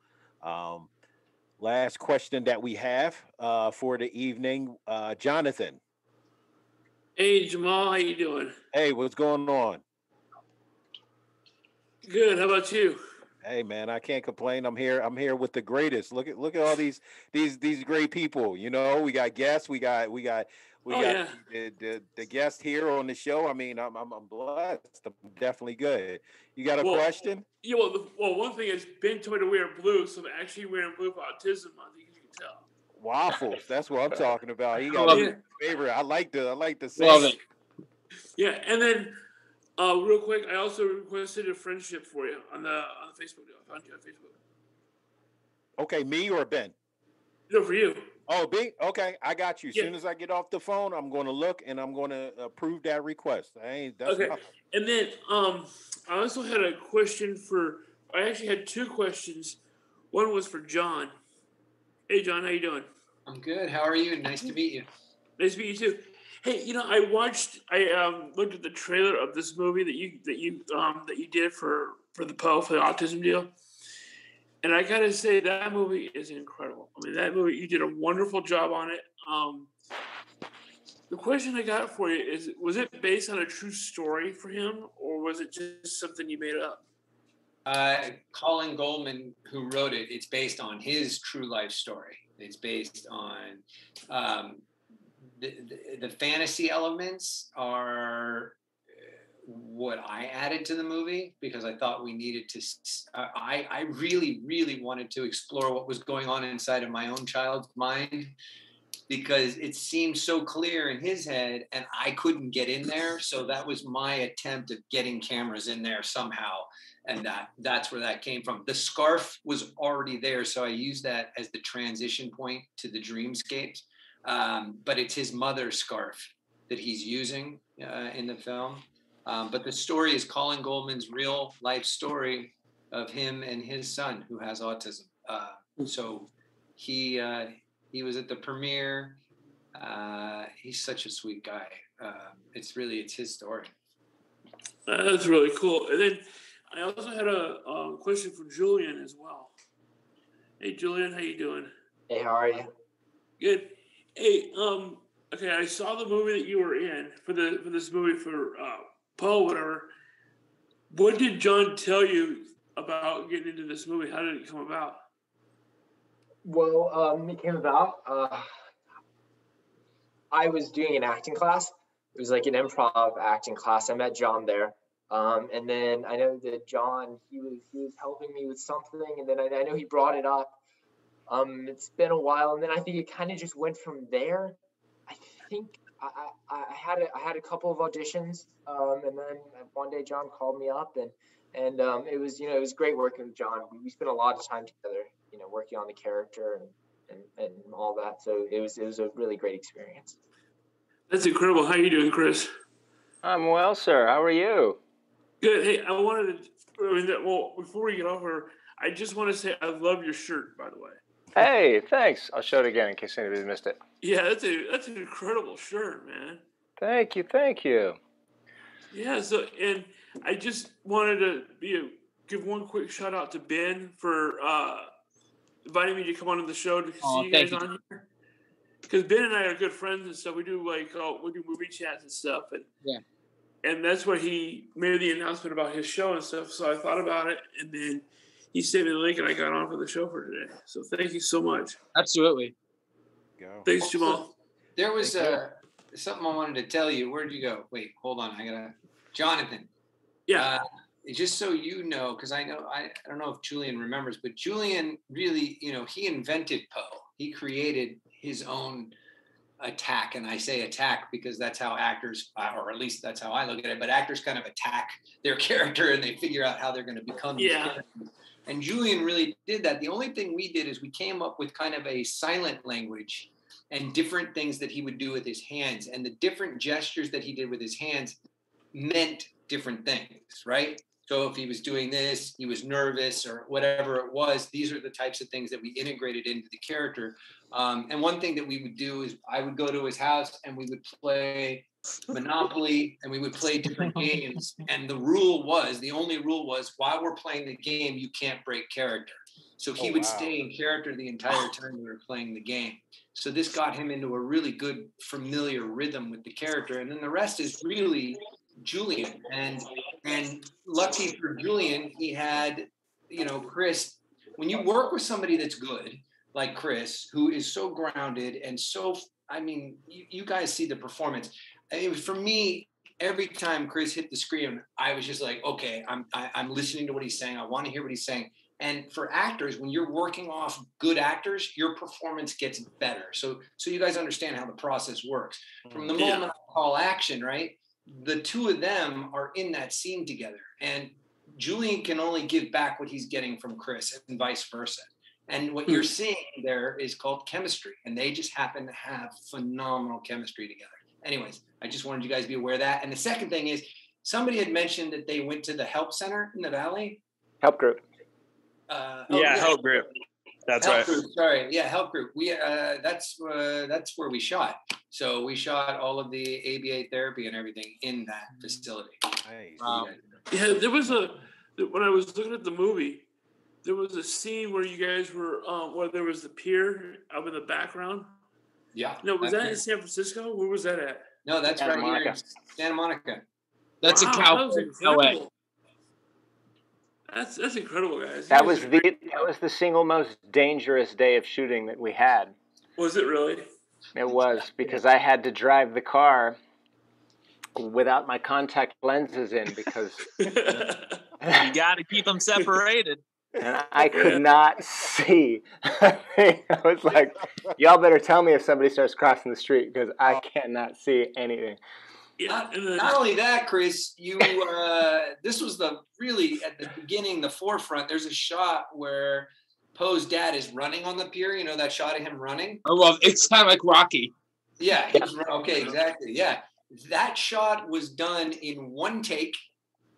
Speaker 6: Last question that we have for the evening, Jonathan.
Speaker 15: Hey, Jamal, how you doing?
Speaker 6: Hey, what's going on?
Speaker 15: Good. How about you?
Speaker 6: Hey, man, I can't complain. I'm here with the greatest. Look at all these great people. We got guests. We got the guest here on the show. I mean, I'm blessed. I'm definitely good. You got a question?
Speaker 15: Yeah. Well, one thing is Ben told me to wear blue, so I'm actually wearing blue for autism. I think you can tell.
Speaker 6: Waffles. That's what I'm talking about. He got a favorite. I like the
Speaker 2: Love it.
Speaker 15: Yeah, and then real quick, I also requested a friendship for you on the Facebook. I found you on Facebook.
Speaker 6: Okay, me or Ben?
Speaker 15: No, for you.
Speaker 6: Oh, B? Okay, I got you. As soon as I get off the phone, I'm going to look and I'm going to approve that request.
Speaker 15: Okay.
Speaker 6: Nothing.
Speaker 15: And then I also had a question I actually had two questions. One was for John. Hey, John, how you doing?
Speaker 4: I'm good. How are you? Nice to meet you.
Speaker 15: Nice to meet you too. Hey, I looked at the trailer of this movie that you did for the Poe, for the autism deal. And I gotta say, that movie is incredible. I mean, that movie, you did a wonderful job on it. The question I got for you is, was it based on a true story for him, or was it just something you made up?
Speaker 4: Colin Goldman, who wrote it, it's based on his true life story. It's based on the fantasy elements are what I added to the movie, because I thought we needed to. I really, really wanted to explore what was going on inside of my own child's mind, because it seemed so clear in his head and I couldn't get in there. So that was my attempt at getting cameras in there somehow. And that's where that came from. The scarf was already there, so I used that as the transition point to the dreamscapes. But it's his mother's scarf that he's using in the film. But the story is Colin Goldman's real life story of him and his son who has autism. So he was at the premiere. He's such a sweet guy. It's his story.
Speaker 15: That's really cool. And then I also had a question for Julian as well. Hey, Julian, how you doing?
Speaker 5: Hey, how are you?
Speaker 15: Good. Hey, okay, I saw the movie that you were in for this movie for Poe, whatever. What did John tell you about getting into this movie? How did it come about?
Speaker 5: Well, it came about. I was doing an acting class. It was like an improv acting class. I met John there. And then I know that John, he was helping me with something, and then I know he brought it up. It's been a while, and then I think it kind of just went from there. I think I had a couple of auditions, and then one day John called me up, and it was great working with John. We spent a lot of time together, working on the character and all that. So it was a really great experience.
Speaker 15: That's incredible. How are you doing, Chris?
Speaker 3: I'm well, sir. How are you?
Speaker 15: Good. Hey, before we get off here, I just want to say I love your shirt, by the way.
Speaker 3: Hey, thanks. I'll show it again in case anybody missed it.
Speaker 15: Yeah, that's an incredible shirt, man.
Speaker 3: Thank you.
Speaker 15: Yeah, so, and I just wanted to give one quick shout out to Ben for inviting me to come on the show to see you guys on here. Because Ben and I are good friends and stuff. We do movie chats and stuff, and that's where he made the announcement about his show and stuff. So I thought about it, and then he sent me the link, and I got on for the show for today. So thank you so much.
Speaker 2: Absolutely.
Speaker 6: Go.
Speaker 15: Thanks, Jamal.
Speaker 4: There was something I wanted to tell you. Where'd you go? Wait, hold on. Jonathan.
Speaker 15: Yeah.
Speaker 4: Just so you know, because I don't know if Julian remembers, but Julian really, he invented Poe. He created his own attack, and I say attack because that's how actors, or at least that's how I look at it, but actors kind of attack their character and they figure out how they're going to become these characters. And Julian really did that. The only thing we did is we came up with kind of a silent language and different things that he would do with his hands, and the different gestures that he did with his hands meant different things, right? So if he was doing this, he was nervous or whatever it was, these are the types of things that we integrated into the character. And one thing that we would do is I would go to his house and we would play Monopoly and we would play different games. And the only rule was while we're playing the game, you can't break character. So he would stay in character the entire time we were playing the game. So this got him into a really good familiar rhythm with the character. And then the rest is really Julian. And lucky for Julian, he had, Chris. When you work with somebody that's good, like Chris, who is so grounded and so, you guys see the performance. For me, every time Chris hit the screen, I was just like, okay, I'm listening to what he's saying. I want to hear what he's saying. And for actors, when you're working off good actors, your performance gets better. So you guys understand how the process works. From the moment I call action, right? The two of them are in that scene together. And Julian can only give back what he's getting from Chris and vice versa. And what you're seeing there is called chemistry. And they just happen to have phenomenal chemistry together. Anyways, I just wanted you guys to be aware of that. And the second thing is somebody had mentioned that they went to the help center in the Valley.
Speaker 3: Help group.
Speaker 4: Help group.
Speaker 9: That's
Speaker 4: Help
Speaker 9: right.
Speaker 4: Group, sorry, yeah, Help Group. We that's where we shot. So we shot all of the ABA therapy and everything in that facility.
Speaker 6: Nice.
Speaker 15: Yeah, there was when I was looking at the movie, there was a scene where you guys were where there was the pier up in the background.
Speaker 4: Yeah.
Speaker 15: No, was that in San Francisco? Where was that at?
Speaker 4: No, that's
Speaker 3: Santa
Speaker 4: right here
Speaker 3: Monica.
Speaker 4: in Santa Monica.
Speaker 2: That's
Speaker 15: Wow,
Speaker 2: in
Speaker 15: that was
Speaker 2: California,
Speaker 15: incredible. That's incredible, guys.
Speaker 3: That was the single most dangerous day of shooting that we had.
Speaker 15: Was it really?
Speaker 3: It was, because I had to drive the car without my contact lenses in because
Speaker 16: you got to keep them separated.
Speaker 3: And I could not see. I was like, y'all better tell me if somebody starts crossing the street because I cannot see anything.
Speaker 4: Yeah, not only that, Chris, you this was really at the beginning, the forefront. There's a shot where Poe's dad is running on the pier. You know that shot of him running?
Speaker 2: Oh, well, it's kind of like Rocky.
Speaker 4: Yeah, he was, okay, exactly. Yeah, that shot was done in one take,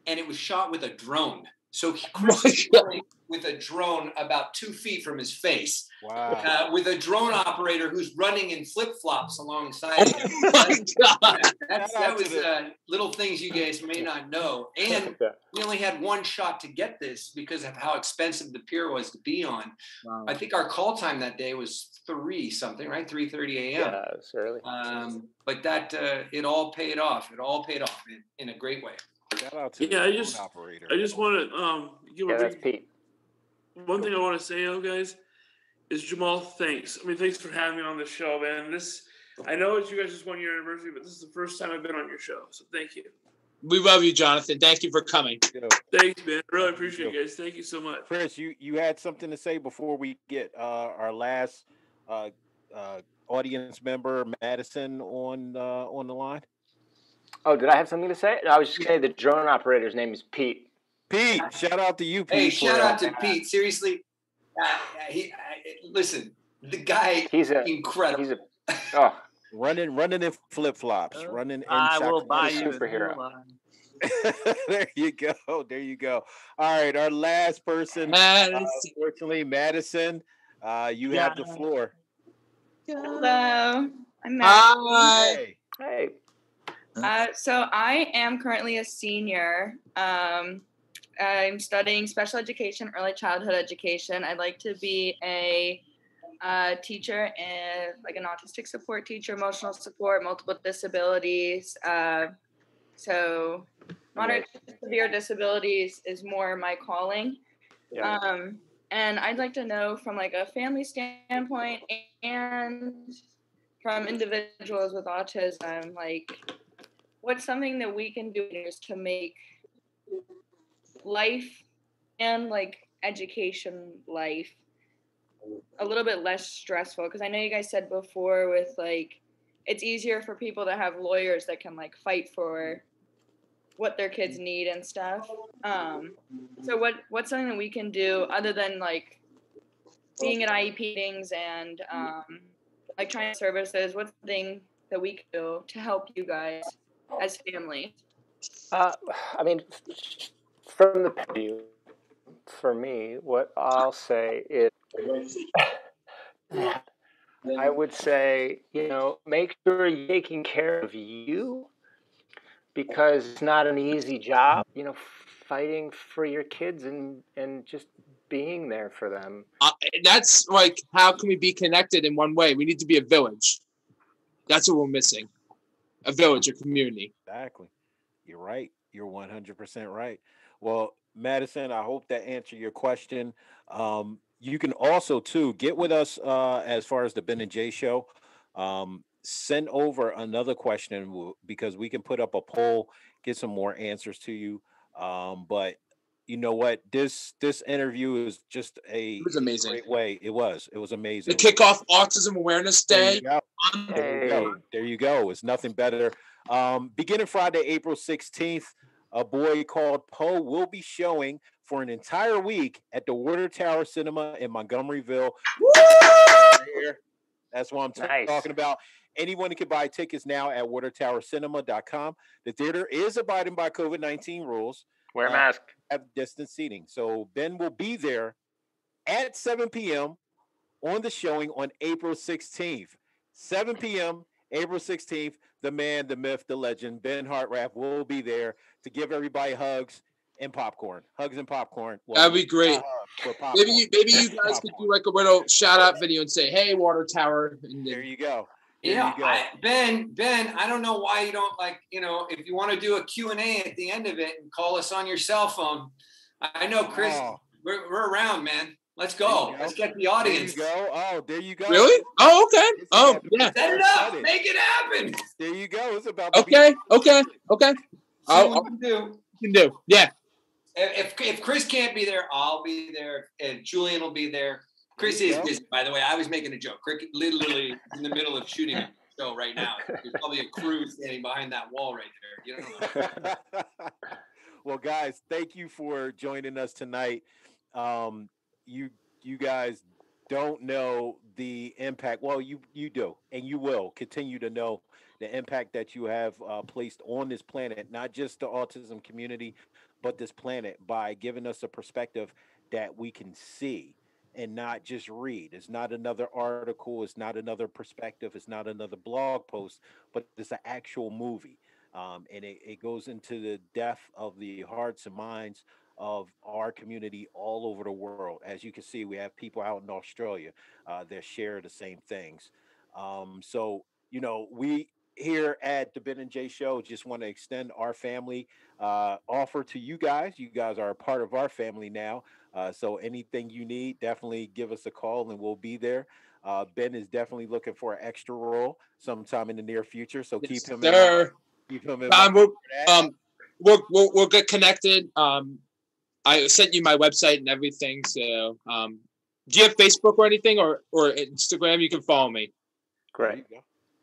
Speaker 4: and it was shot with a drone. So Chris is running with a drone about 2 feet from his face.
Speaker 6: Wow.
Speaker 4: With a drone operator who's running in flip-flops alongside him. That was little things you guys may not know. And we only had one shot to get this because of how expensive the pier was to be on. Wow. I think our call time that day was 3-something, right? 3:30 a.m.
Speaker 3: Yeah, it was early.
Speaker 4: But that it all paid off. It all paid off in a great way.
Speaker 6: Shout out to
Speaker 15: I just want to give
Speaker 3: that's Pete.
Speaker 15: One thing I want to say, guys, is Jamal, thanks. I mean, thanks for having me on the show, man. I know it's you guys' 1 year anniversary, but this is the first time I've been on your show, so thank you.
Speaker 2: We love you, Jonathan. Thank you for coming.
Speaker 15: Thanks, man. Really appreciate you guys. Thank you so much.
Speaker 6: Chris, you had something to say before we get our last audience member, Madison, on the line?
Speaker 3: Oh, did I have something to say? No, I was just saying the drone operator's name is Pete.
Speaker 6: Pete, shout out to you, Pete.
Speaker 4: Hey, shout out to Pete. Seriously, listen, the guy, he's incredible.
Speaker 6: Running in flip-flops, running in
Speaker 16: I will buy you
Speaker 3: superhero.
Speaker 6: There you go. All right, our last person, unfortunately, Madison, you have the floor.
Speaker 17: Hello, I'm Madison.
Speaker 3: Hey.
Speaker 17: So I am currently a senior. I'm studying special education, early childhood education. I'd like to be a teacher, and like an autistic support teacher, emotional support, multiple disabilities. So moderate to severe disabilities is more my calling.
Speaker 3: Yeah.
Speaker 17: And I'd like to know from like a family standpoint and from individuals with autism, like what's something that we can do to make life and like education life a little bit less stressful? Because I know you guys said before with like it's easier for people to have lawyers that can like fight for what their kids need and stuff. So what's something that we can do other than like being at IEP meetings and like trying services? What's the thing that we can do to help you guys as family?
Speaker 3: I mean, from the view, for me, what I'll say is, I would say, make sure you're taking care of you, because it's not an easy job, fighting for your kids and just being there for them.
Speaker 2: That's like, how can we be connected in one way? We need to be a village. That's what we're missing. A village, a community.
Speaker 6: Exactly. You're right. You're 100% right. Well, Madison, I hope that answered your question. You can also, too, get with us as far as the Ben and Jay show. Send over another question because we can put up a poll, get some more answers to you. But you know what? This interview is just it was amazing. Great way. It was amazing.
Speaker 2: To kick off Autism Awareness Day.
Speaker 6: There you go. It's nothing better. Beginning Friday, April 16th, a boy called Poe will be showing for an entire week at the Water Tower Cinema in Montgomeryville. That's what I'm talking about. Anyone can buy tickets now at watertowercinema.com. The theater is abiding by COVID-19 rules.
Speaker 3: Wear a mask.
Speaker 6: Have distance seating. So Ben will be there at 7 p.m. on the showing on April 16th, 7 p.m., April 16th. The man, the myth, the legend, Ben Hartraff will be there to give everybody hugs and popcorn. Hugs and popcorn. Well,
Speaker 2: that'd be great. Maybe you guys could do like a little shout out video and say, "Hey, Water Tower." And
Speaker 6: there you go.
Speaker 4: Ben, I don't know why you don't if you want to do a Q&A at the end of it and call us on your cell phone. I know, Chris, we're around, man. Let's go. Let's get the audience.
Speaker 6: There you go. Oh, there you go.
Speaker 2: Really? Oh, okay. Oh, yeah.
Speaker 4: Set it up. Make it happen.
Speaker 6: There you go. It's about
Speaker 2: okay.
Speaker 4: I'll do.
Speaker 2: Yeah.
Speaker 4: If Chris can't be there, I'll be there, and Julian will be there. Chris is busy, by the way. I was making a joke. Cricket literally in the middle of shooting a show right now. There's probably a crew standing behind that wall right there. You don't know.
Speaker 6: Well, guys, thank you for joining us tonight. You guys don't know the impact. Well, you do, and you will continue to know the impact that you have placed on this planet, not just the autism community, but this planet, by giving us a perspective that we can see and not just read. It's not another article. It's not another perspective. It's not another blog post, but it's an actual movie. And it goes into the depth of the hearts and minds of our community all over the world. As you can see, we have people out in Australia that share the same things. So, we here at the Ben and Jay Show just want to extend our family offer to you guys. You guys are a part of our family now. So anything you need, definitely give us a call and we'll be there. Ben is definitely looking for an extra role sometime in the near future. So keep him in mind. Keep him in mind.
Speaker 2: We'll get connected. I sent you my website and everything. So do you have Facebook or anything or Instagram? You can follow me.
Speaker 3: Great.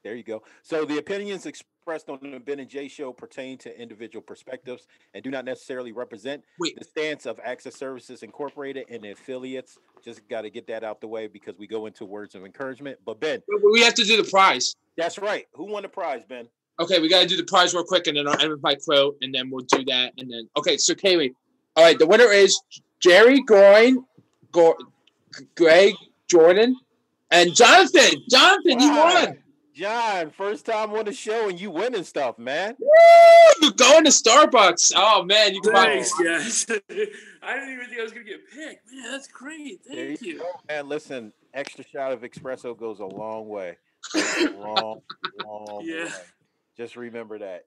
Speaker 6: There you go. So the opinions expressed on the Ben and Jay Show pertain to individual perspectives and do not necessarily represent the stance of Access Services Incorporated and the affiliates. Just got to get that out the way because we go into words of encouragement. But Ben,
Speaker 2: we have to do the prize.
Speaker 6: That's right. Who won the prize, Ben?
Speaker 2: Okay, we got to do the prize real quick, and then I'll end with my quote, and then we'll do that. And then, okay, so Kaylee. All right, the winner is Jerry Greg Jordan, and Jonathan. Jonathan, you won.
Speaker 6: John, first time on the show and you winning stuff, man.
Speaker 2: Woo! You're going to Starbucks. Oh, man. You can
Speaker 15: Thanks, guys. I didn't even think I was going to get picked. Man, that's great. Thank you.
Speaker 6: Go, man. Listen, extra shot of espresso goes a long way. Long way. Just remember that.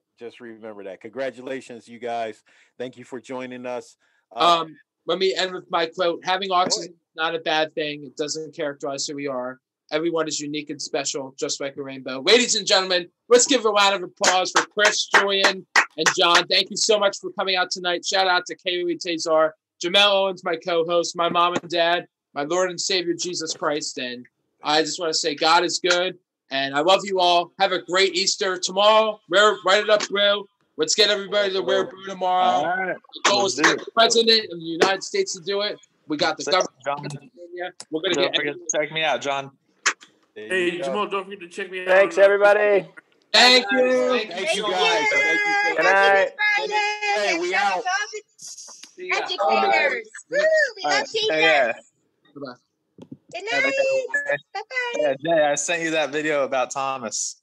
Speaker 6: Congratulations, you guys. Thank you for joining us.
Speaker 2: Let me end with my quote. Having autism is not a bad thing. It doesn't characterize who we are. Everyone is unique and special, just like a rainbow. Ladies and gentlemen, let's give a round of applause for Chris, Julian, and John. Thank you so much for coming out tonight. Shout out to Kaylee Tazar, Jamel Owens, my co-host, my mom and dad, my Lord and Savior, Jesus Christ. And I just want to say God is good, and I love you all. Have a great Easter. Tomorrow, write it up, bro. Let's get everybody to wear blue tomorrow. All right. The goal is to get the president of the United States to do it. We got the government. We're going to
Speaker 9: get. Check me out, John.
Speaker 15: Hey, Jamal, don't forget to check me out.
Speaker 3: Thanks, everybody.
Speaker 2: Thank you.
Speaker 6: Thank you, guys.
Speaker 3: Good night.
Speaker 6: Hey, we out.
Speaker 11: Educators. Woo, we love teachers.
Speaker 2: Bye-bye.
Speaker 11: Good night. Bye-bye.
Speaker 9: Yeah, Jay, I sent you that video about Thomas.